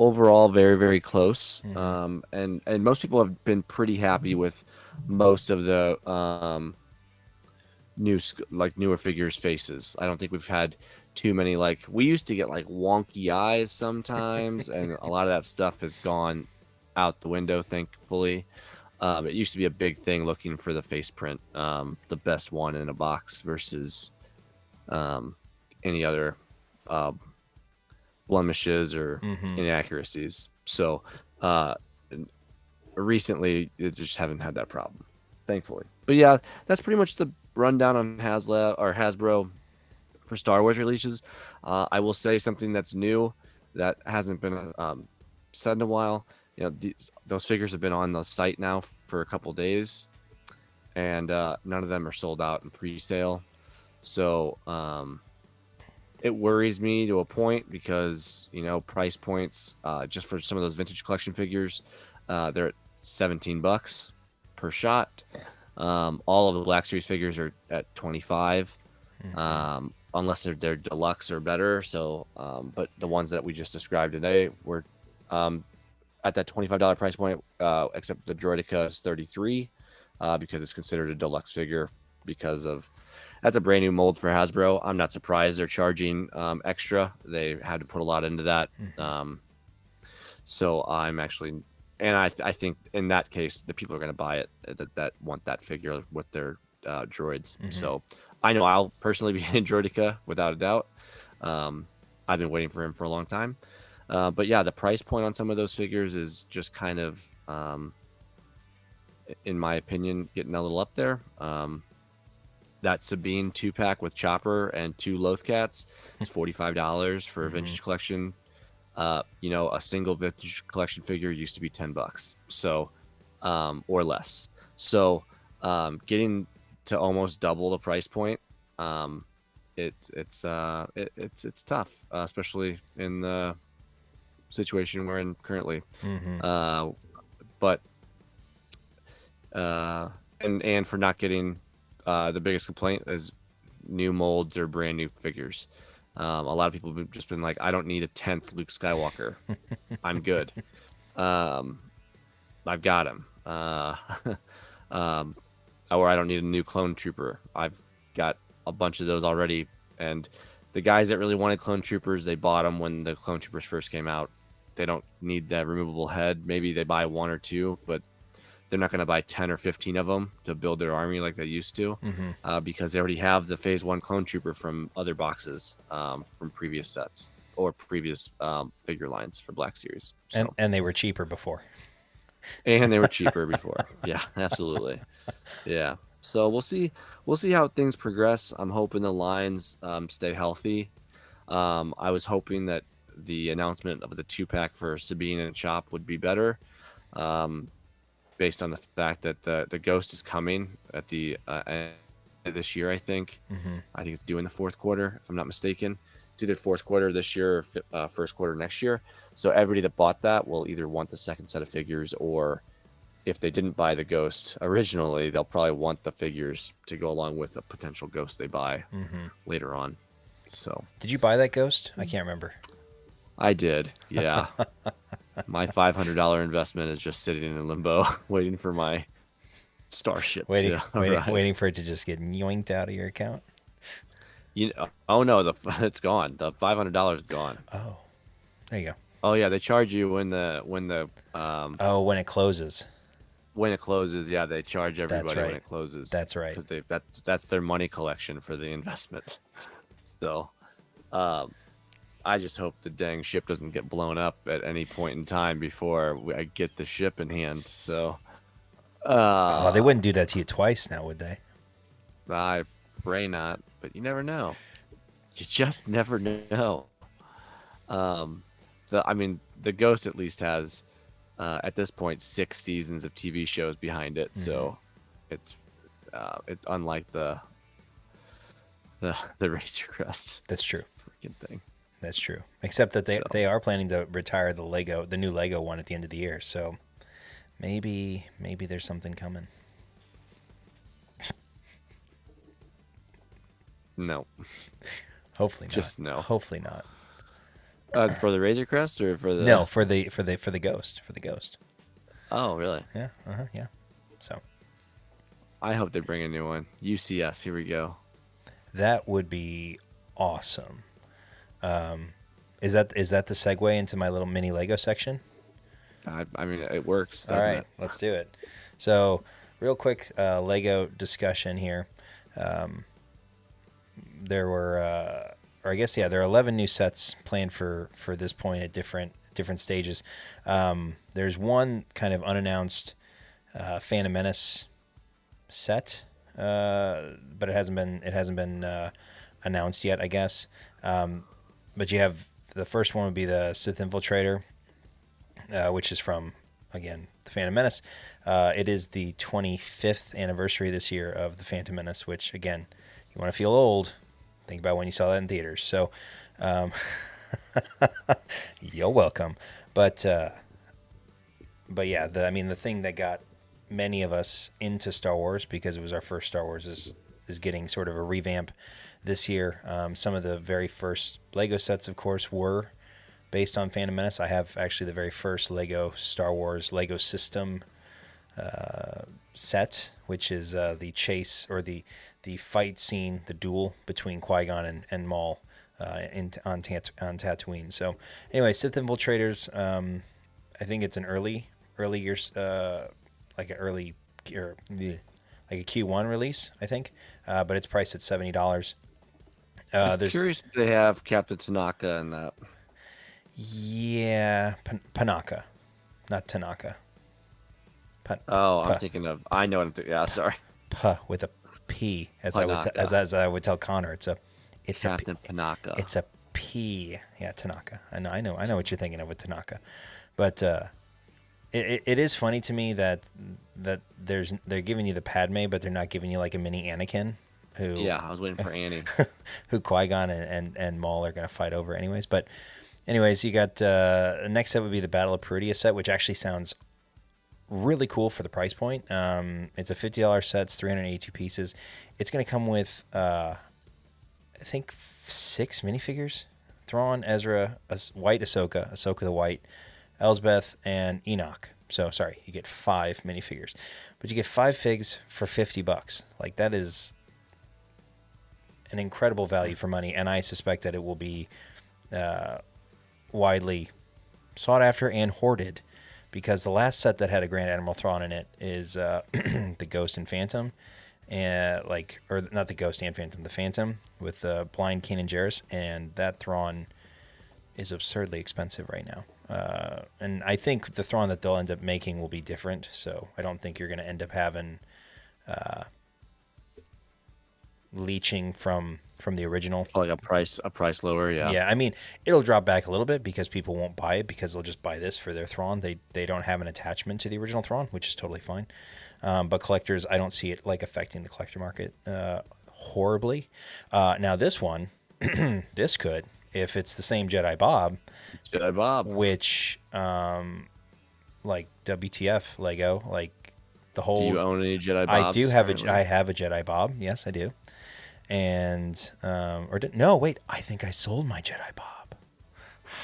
overall very, very close. And most people have been pretty happy with most of the newer figures faces. I don't think we've had too many, like we used to get like wonky eyes sometimes, and a lot of that stuff has gone out the window, thankfully. It used to be a big thing looking for the face print, the best one in a box versus any other blemishes or inaccuracies. So recently, you just haven't had that problem, thankfully. But yeah, that's pretty much the rundown on Hasbro for Star Wars releases. I will say something that's new that hasn't been said in a while. Those figures have been on the site now for a couple days, and none of them are sold out in pre-sale. So it worries me to a point because price points just for some of those vintage collection figures, they're at $17 per shot. All of the Black Series figures are at $25, unless they're deluxe or better. So, but the ones that we just described today were at that $25 price point, except the Droideka is $33 because it's considered a deluxe figure because of that's a brand new mold for Hasbro. I'm not surprised they're charging extra. They had to put a lot into that. So I'm actually, and I think in that case, the people are going to buy it that want that figure with their droids. So I know I'll personally be in Droideka without a doubt. I've been waiting for him for a long time. But yeah, the price point on some of those figures is just kind of, in my opinion, getting a little up there. That Sabine 2-pack with Chopper and 2 Lothcats is $45 for a vintage collection. A single vintage collection figure used to be $10, so or less. So getting to almost double the price point, it's tough, especially in the situation we're in currently. But and for not getting the biggest complaint is new molds or brand new figures. A lot of people have just been like, I don't need a 10th Luke Skywalker. I'm good. I've got him. Or I don't need a new clone trooper. I've got a bunch of those already And the guys that really wanted clone troopers, they bought them when the clone troopers first came out. They don't need that removable head. Maybe they buy 1 or 2, but they're not going to buy 10 or 15 of them to build their army like they used to, because they already have the Phase 1 clone trooper from other boxes, from previous sets or previous figure lines for Black Series. So. And they were cheaper before. And they were cheaper before. Yeah, absolutely. Yeah. So we'll see how things progress. I'm hoping the lines stay healthy. I was hoping that the announcement of the 2-pack for Sabine and Chop would be better, based on the fact that the Ghost is coming at the end of this year, I think. I think it's due in the fourth quarter, if I'm not mistaken. It's either fourth quarter this year or first quarter next year. So everybody that bought that will either want the second set of figures, or if they didn't buy the Ghost originally, they'll probably want the figures to go along with a potential Ghost they buy later on. So, did you buy that Ghost? I can't remember. I did, yeah. My $500 investment is just sitting in limbo, waiting for my starship to arrive. Waiting for it to just get yoinked out of your account. Oh no, it's gone. The $500 is gone. Oh, there you go. Oh yeah, they charge you when it closes. When it closes, yeah, they charge everybody right. when it closes. That's right. Because that's their money collection for the investment. So, I just hope the dang ship doesn't get blown up at any point in time before I get the ship in hand. So, they wouldn't do that to you twice now, would they? I pray not, but you never know. You just never know. The Ghost at least has, at this point, 6 seasons of TV shows behind it, so it's unlike the Razor Crest. That's true. Freaking thing. That's true. Except that they are planning to retire the new Lego one at the end of the year, so maybe there's something coming. No. Hopefully not. Just no. Hopefully not. For the Razor Crest or for the No, for the Ghost. For the Ghost. Oh, really? Yeah. Yeah. So I hope they bring a new one. UCS, here we go. That would be awesome. Is that the segue into my little mini Lego section? I mean, it works. All right, let's do it. So, real quick Lego discussion here. There were, there are 11 new sets planned for this point at different stages. There's one kind of unannounced Phantom Menace set, but it hasn't been announced yet, I guess. But you have the first one would be the Sith Infiltrator, which is from, again, the Phantom Menace. It is the 25th anniversary this year of the Phantom Menace, which, again, you want to feel old, think about when you saw that in theaters. So, you're welcome. But yeah, the thing that got many of us into Star Wars, because it was our first Star Wars, is getting sort of a revamp this year. Some of the very first Lego sets, of course, were based on Phantom Menace. I have actually the very first Lego Star Wars Lego system set, which is the chase or the fight scene, the duel between Qui-Gon and Maul on Tatooine. So anyway, Sith Infiltrators, I think it's an early years, like a Q1 release, I think, but it's priced at $70. I'm curious if they have Captain Tanaka in that. Yeah, Panaka, not Tanaka. I'm thinking of. I know what I'm thinking. Yeah, sorry. With a P, as I would tell Connor. It's Captain Panaka. It's a P. Yeah, Tanaka. I know what you're thinking of with Tanaka, but it is funny to me that they're giving you the Padme, but they're not giving you like a mini Anakin. I was waiting for Annie. Who Qui-Gon and Maul are going to fight over anyways. But anyways, you got next set would be the Battle of Peridea set, which actually sounds really cool for the price point. It's a $50 set. It's 382 pieces. It's going to come with, I think, 6 minifigures. Thrawn, Ezra, White Ahsoka the White, Elsbeth, and Enoch. So, sorry, you get 5 minifigures. But you get 5 figs for $50. Like, that is an incredible value for money, and I suspect that it will be widely sought after and hoarded, because the last set that had a Grand Admiral Thrawn in it is the Ghost and Phantom, and or not the Ghost and Phantom, the Phantom with Blind Kanan Jarrus, and that Thrawn is absurdly expensive right now. And I think the Thrawn that they'll end up making will be different, so I don't think you're going to end up having leeching from the original. Like a price lower, yeah. Yeah, I mean, it'll drop back a little bit because people won't buy it because they'll just buy this for their Thrawn. They don't have an attachment to the original Thrawn, which is totally fine. But collectors, I don't see it affecting the collector market horribly. Now this one, this could, if it's the same Jedi Bob, which WTF Lego, the whole. Do you own any Jedi Bobs? I do have I have a Jedi Bob. Yes, I do. And no, wait, I think I sold my Jedi Bob.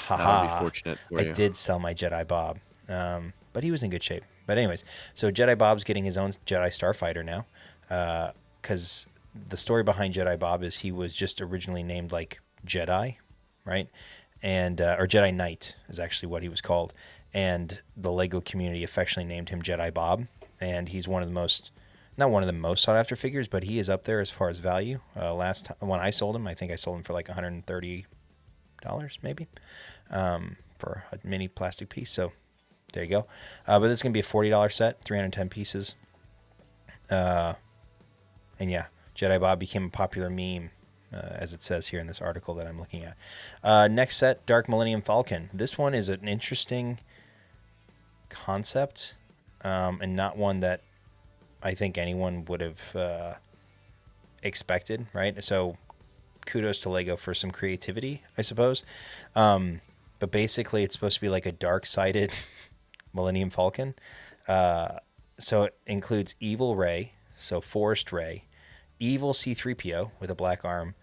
That would be fortunate for you. I did sell my Jedi Bob, but he was in good shape. But anyways, so Jedi Bob's getting his own Jedi Starfighter now, because the story behind Jedi Bob is he was just originally named Jedi, right? And or Jedi Knight is actually what he was called, and the Lego community affectionately named him Jedi Bob, and he's one of the most. Not one of the most sought after figures, but he is up there as far as value. Last time when I sold him, I think I sold him for $130 maybe for a mini plastic piece. So there you go. But this is going to be a $40 set, 310 pieces. And yeah, Jedi Bob became a popular meme, as it says here in this article that I'm looking at. Next set, Dark Millennium Falcon. This one is an interesting concept, and not one that I think anyone would have expected, right? So kudos to Lego for some creativity, I suppose. But basically, it's supposed to be like a dark-sided Millennium Falcon. So it includes Evil Rey, so Forest Rey, Evil C-3PO with a black arm,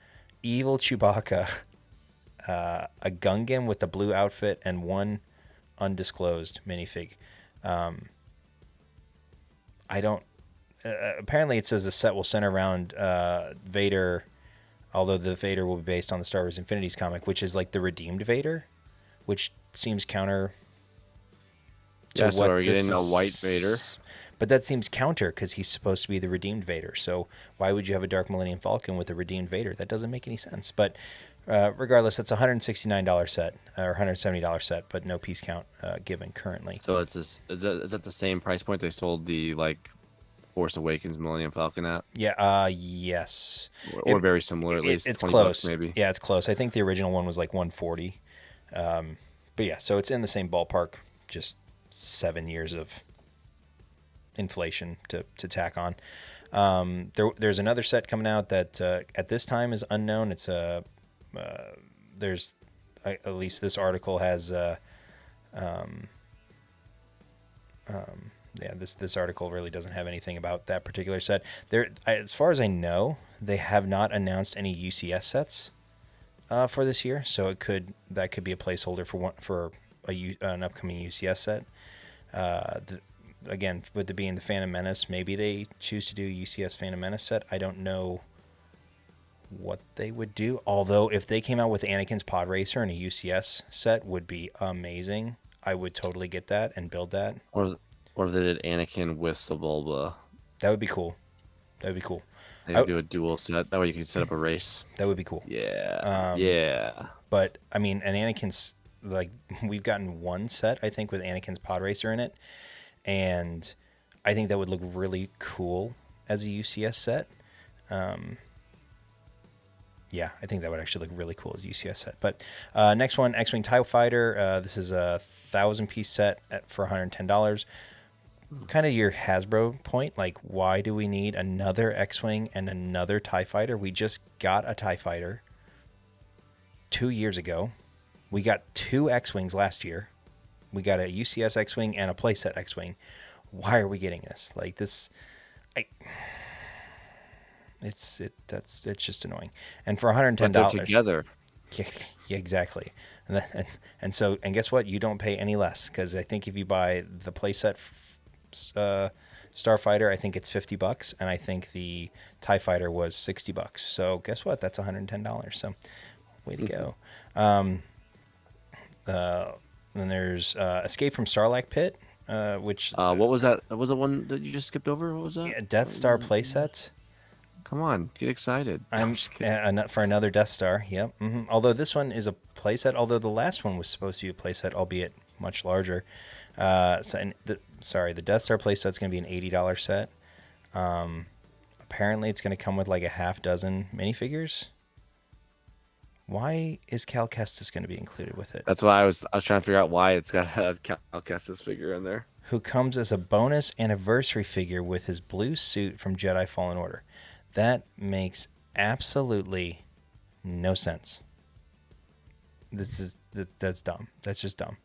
Evil Chewbacca, a Gungan with a blue outfit, and one undisclosed minifig. Apparently it says the set will center around Vader, although the Vader will be based on the Star Wars Infinities comic, which is the redeemed Vader, which seems counter to what we're getting a white Vader. But that seems counter because he's supposed to be the redeemed Vader. So why would you have a Dark Millennium Falcon with a redeemed Vader? That doesn't make any sense. But regardless, it's a $169 set or $170 set, but no piece count given currently. So is that the same price point they sold the Force Awakens Millennium Falcon at? Yeah, yes. Or very similar, at least. It's 20 close. Bucks maybe. Yeah, it's close. I think the original one was $140. But yeah, so it's in the same ballpark, just 7 years of inflation to tack on. There's another set coming out that at this time is unknown. It's there's at least this article has this article really doesn't have anything about that particular set. As far as I know, they have not announced any UCS sets for this year, so that could be a placeholder for an upcoming UCS set. Again, with it being the Phantom Menace, maybe they choose to do a UCS Phantom Menace set. I don't know what they would do. Although if they came out with Anakin's Pod Racer and a UCS set, would be amazing. I would totally get that and build that. Or if they did Anakin with Sebulba. That would be cool. That would be cool. They could do a dual set. That way you can set up a race. That would be cool. Yeah. Yeah. But I mean, and Anakin's we've gotten one set I think with Anakin's Pod Racer in it, and I think that would look really cool as a UCS set. Yeah, I think that would actually look really cool as a UCS set. But next one, X-Wing TIE Fighter. This is a 1,000-piece set for $110. Kind of your Hasbro point, why do we need another X-Wing and another TIE Fighter? We just got a TIE Fighter 2 years ago. We got 2 X-Wings last year. We got a UCS X-Wing and a playset X-Wing. Why are we getting this? It's just annoying. And for $110, they're together. Yeah, exactly. And guess what? You don't pay any less, because I think if you buy the playset Starfighter, I think it's $50, and I think the TIE Fighter was $60. So guess what? That's $110. So way to go. Then there's Escape from Sarlacc Pit, which What was that? Was the one that you just skipped over? What was that? yeah, Death Star playsets. Come on, get excited. I'm for another Death Star. Yep. Although this one is a playset, although the last one was supposed to be a playset, albeit much larger. The Death Star playset's going to be an $80 set. Apparently, it's going to come with like a half dozen minifigures. Why is Cal Kestis going to be included with it? That's why I was trying to figure out why it's got to have Cal Kestis figure in there. Who comes as a bonus anniversary figure with his blue suit from Jedi Fallen Order. That makes absolutely no sense. That's dumb. That's just dumb.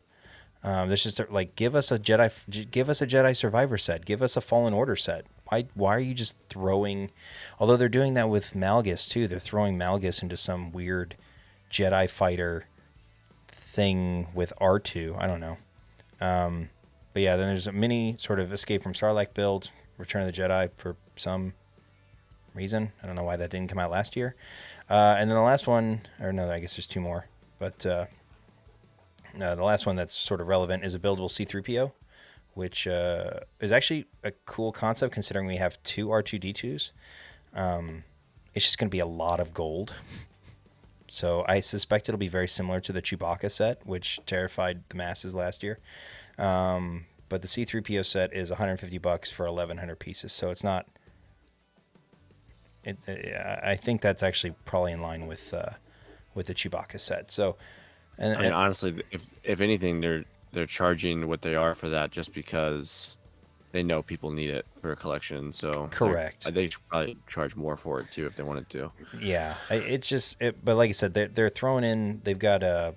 That's just like give us a Jedi Survivor set. Give us a Fallen Order set. Why are you just throwing? Although they're doing that with Malgus too. They're throwing Malgus into some weird Jedi fighter thing with R2. I don't know. But yeah, then there's a mini sort of Escape from Sarlacc build, Return of the Jedi for some reason. I don't know why that didn't come out last year. And then the last one, or no, I guess there's two more. But the last one that's sort of relevant is a buildable C-3PO, which is actually a cool concept considering we have two R2-D2s. It's just going to be a lot of gold. So I suspect it'll be very similar to the Chewbacca set, which terrified the masses last year. But the C-3PO set is $150 for 1,100 pieces. So it's not... I think that's actually probably in line with the Chewbacca set. So... I mean, honestly, if anything, they're charging what they are for that just because they know people need it for a collection. So correct. They probably charge more for it too if they wanted to. Yeah, it's just. But like I said, they're throwing in. They've got a.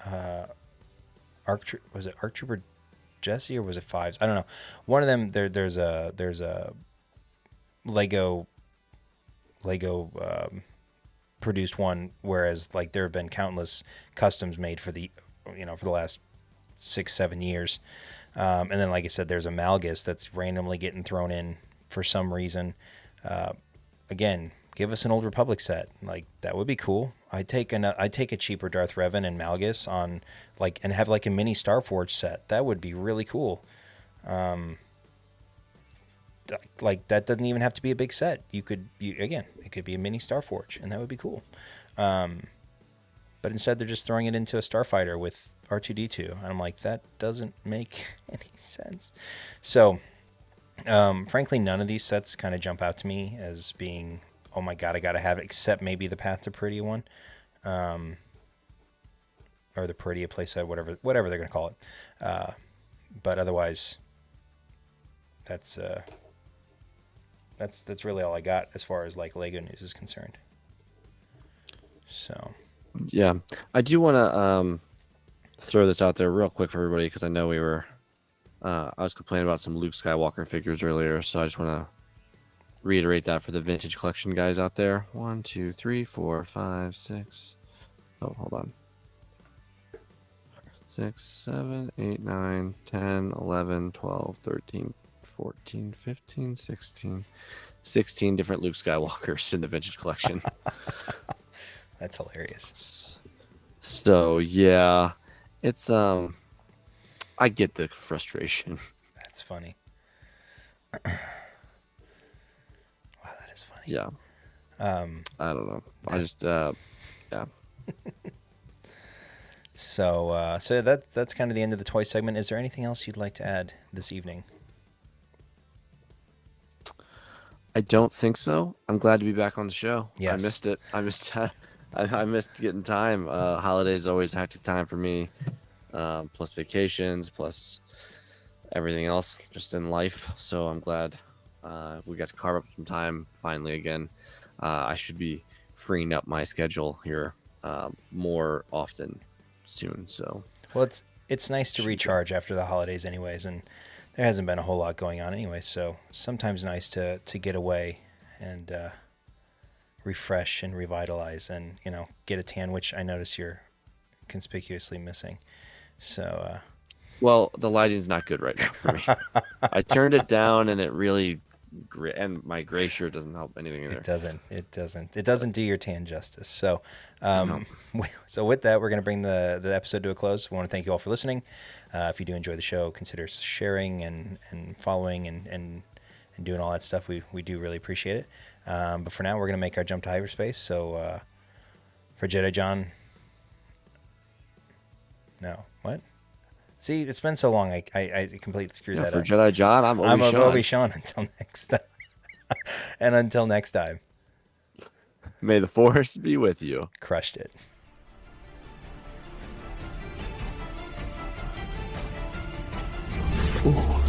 Was it ARC Trooper Jesse or was it Fives? I don't know. One of them. There's a Lego. Produced one, whereas like there have been countless customs made for the last 6-7 years, and then like I said, there's a Malgus that's randomly getting thrown in for some reason. Again, give us an Old Republic set, like that would be cool. I'd take a cheaper Darth Revan and Malgus on and have like a mini Starforge set. That would be really cool. Like that doesn't even have to be a big set. It could be a mini Starforge, and that would be cool. But instead, they're just throwing it into a Starfighter with R2-D2, and I'm like, that doesn't make any sense. So, frankly, none of these sets kind of jump out to me as being, oh my god, I gotta have it, except maybe the Path to Peridia one, or the Peridia playset, whatever they're gonna call it. But otherwise, that's really all I got as far as like Lego news is concerned. So, yeah, I do want to throw this out there real quick for everybody because I know I was complaining about some Luke Skywalker figures earlier, so I just want to reiterate that for the vintage collection guys out there. 1, 2, 3, 4, 5, 6. Oh, hold on. 6, 7, 8, 9, 10, 11, 12, 13. 14, 15, 16 different Luke Skywalkers in the vintage collection. That's hilarious. So yeah, it's I get the frustration. That's funny. Wow, that is funny. Yeah. I don't know. I just yeah. So that's kind of the end of the toy segment. Is there anything else you'd like to add this evening? I don't think so. I'm glad to be back on the show. Yes. I missed it. I missed getting time. Holidays always a hectic time for me. Plus vacations, plus everything else just in life. So I'm glad we got to carve up some time finally again. I should be freeing up my schedule here more often soon. So well, it's nice to recharge after the holidays anyways, and there hasn't been a whole lot going on anyway, so sometimes nice to get away and refresh and revitalize and, get a tan, which I notice you're conspicuously missing. So, Well, the lighting's not good right now for me. I turned it down, and it really, and my gray shirt doesn't help anything either. It doesn't do your tan justice. So, so with that, we're going to bring the episode to a close. We want to thank you all for listening. If you do enjoy the show, consider sharing and following and doing all that stuff. We do really appreciate it. But for now, we're going to make our jump to hyperspace. So, for Jedi John, no, what? See, it's been so long. I completely screwed that for up. Jedi John, I'm Obi Sean until next time. And until next time. May the Force be with you. Crushed it. Fool.